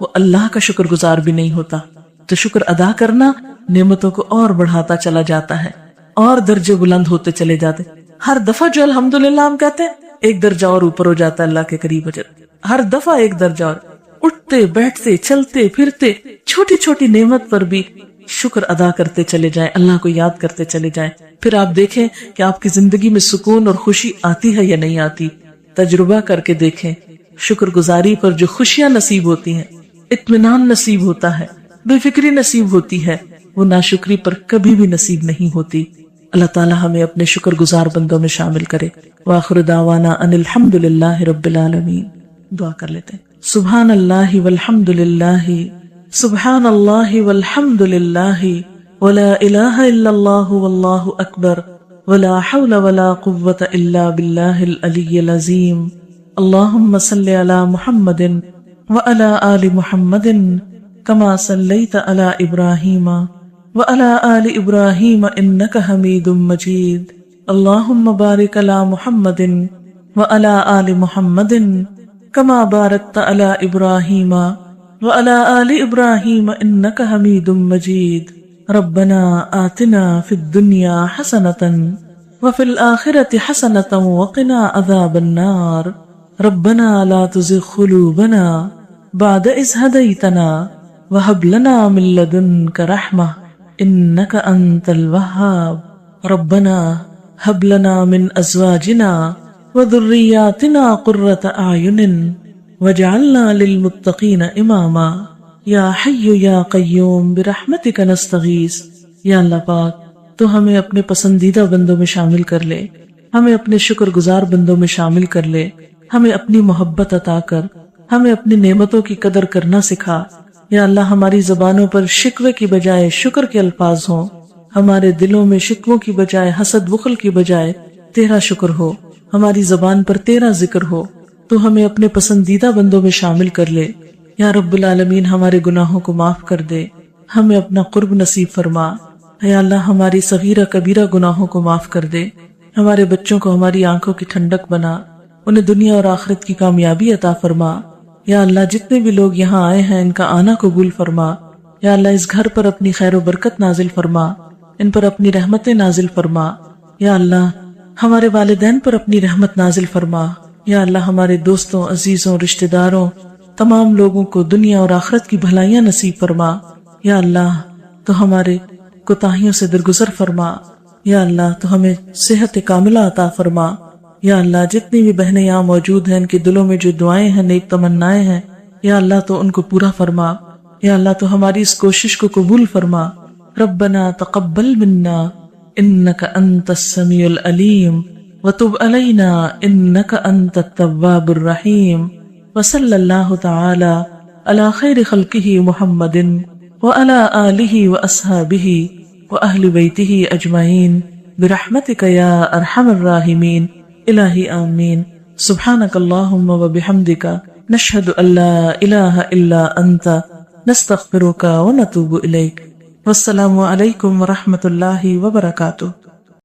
وہ اللہ کا شکر گزار بھی نہیں ہوتا۔ تو شکر ادا کرنا نعمتوں کو اور بڑھاتا چلا جاتا ہے اور درجے بلند ہوتے چلے جاتے۔ ہر دفعہ جو الحمدللہ ہم کہتے ہیں ایک درجہ اور اوپر ہو جاتا ہے، اللہ کے قریب ہو جاتا ہے، ہر دفعہ ایک درجہ اور۔ اٹھتے بیٹھتے چلتے پھرتے چھوٹی چھوٹی نعمت پر بھی شکر ادا کرتے چلے جائیں، اللہ کو یاد کرتے چلے جائیں، پھر آپ دیکھیں کہ آپ کی زندگی میں سکون اور خوشی آتی ہے یا نہیں آتی۔ تجربہ کر کے دیکھیں، شکر گزاری پر جو خوشیاں نصیب ہوتی ہیں، اطمینان نصیب ہوتا ہے، بے فکری نصیب ہوتی ہے، وہ ناشکری پر کبھی بھی نصیب نہیں ہوتی۔ اللہ تعالی ہمیں اپنے شکر گزار بندوں میں شامل کرے۔ وآخر دعوانا ان الحمد للہ رب العالمین۔ دعا کر لیتے ہیں۔ سبحان اللہ والحمد للہ، سبحان اللہ والحمد للہ، ولا الہ الا اللہ واللہ اکبر، ولا حول ولا قوة الا باللہ العلی العظیم۔ اللہم صل علی محمد وعلی آل محمد کما صلیت علی ابراہیم وعلی آل ابراہیم انک حمید مجید۔ اللہم بارک علی محمد وعلی آل محمد کما بارکت علی ابراہیم وعلی آل ابراہیم انک حمید مجید۔ ربنا آتنا فی الدنیا حسنۃ وفی الآخرۃ حسنۃ وقنا عذاب النار۔ ربنا لا تزغ قلوبنا بعد إذ هديتنا وهب لنا من لدنك رحمة إنك أنت الوهاب۔ ربنا هب لنا من أزواجنا وذرياتنا قرة أعين واجعلنا للمتقين إماما۔ یا حی یا قیوم برحمتک نستغیث۔ یا اللہ پاک تو ہمیں اپنے پسندیدہ بندوں میں شامل کر لے، ہمیں اپنے شکر گزار بندوں میں شامل کر لے، ہمیں اپنی محبت عطا کر، ہمیں اپنی نعمتوں کی قدر کرنا سکھا۔ یا اللہ ہماری زبانوں پر شکوے کی بجائے شکر کے الفاظ ہوں، ہمارے دلوں میں شکووں کی بجائے حسد بخل کی بجائے تیرا شکر ہو، ہماری زبان پر تیرا ذکر ہو۔ تو ہمیں اپنے پسندیدہ بندوں میں شامل کر لے۔ یا رب العالمین ہمارے گناہوں کو معاف کر دے، ہمیں اپنا قرب نصیب فرما۔ یا اللہ ہماری صغیرہ کبیرہ گناہوں کو معاف کر دے، ہمارے بچوں کو ہماری آنکھوں کی ٹھنڈک بنا، انہیں دنیا اور آخرت کی کامیابی عطا فرما۔ یا اللہ جتنے بھی لوگ یہاں آئے ہیں ان کا آنا قبول فرما۔ یا اللہ اس گھر پر اپنی خیر و برکت نازل فرما، ان پر اپنی رحمتیں نازل فرما۔ یا اللہ ہمارے والدین پر اپنی رحمت نازل فرما۔ یا اللہ ہمارے دوستوں، عزیزوں، رشتہ داروں، تمام لوگوں کو دنیا اور آخرت کی بھلائیاں نصیب فرما۔ یا اللہ تو ہمارے کوتاہیوں سے درگزر فرما۔ یا اللہ تو ہمیں صحت کاملہ عطا فرما۔ یا اللہ جتنی بھی بہنیں یہاں موجود ہیں ان کے دلوں میں جو دعائیں ہیں، نیک تمنائیں ہیں، یا اللہ تو ان کو پورا فرما۔ یا اللہ تو ہماری اس کوشش کو قبول فرما۔ ربنا تقبل منا انک انت السمیع العلیم وتب علینا انک انت التواب الرحیم وصلی اللہ تعالی علی خیر خلقہ محمد وعلی آلہ واصحابہ واہل بیتہ اجمعین برحمتک یا ارحم الراحمین الہی آمین. سبحانک اللہم وبحمدک نشہد ان لا الہ الا انت نستغفرک ونتوب الیک. والسلام علیکم ورحمۃ اللہ وبرکاتہ.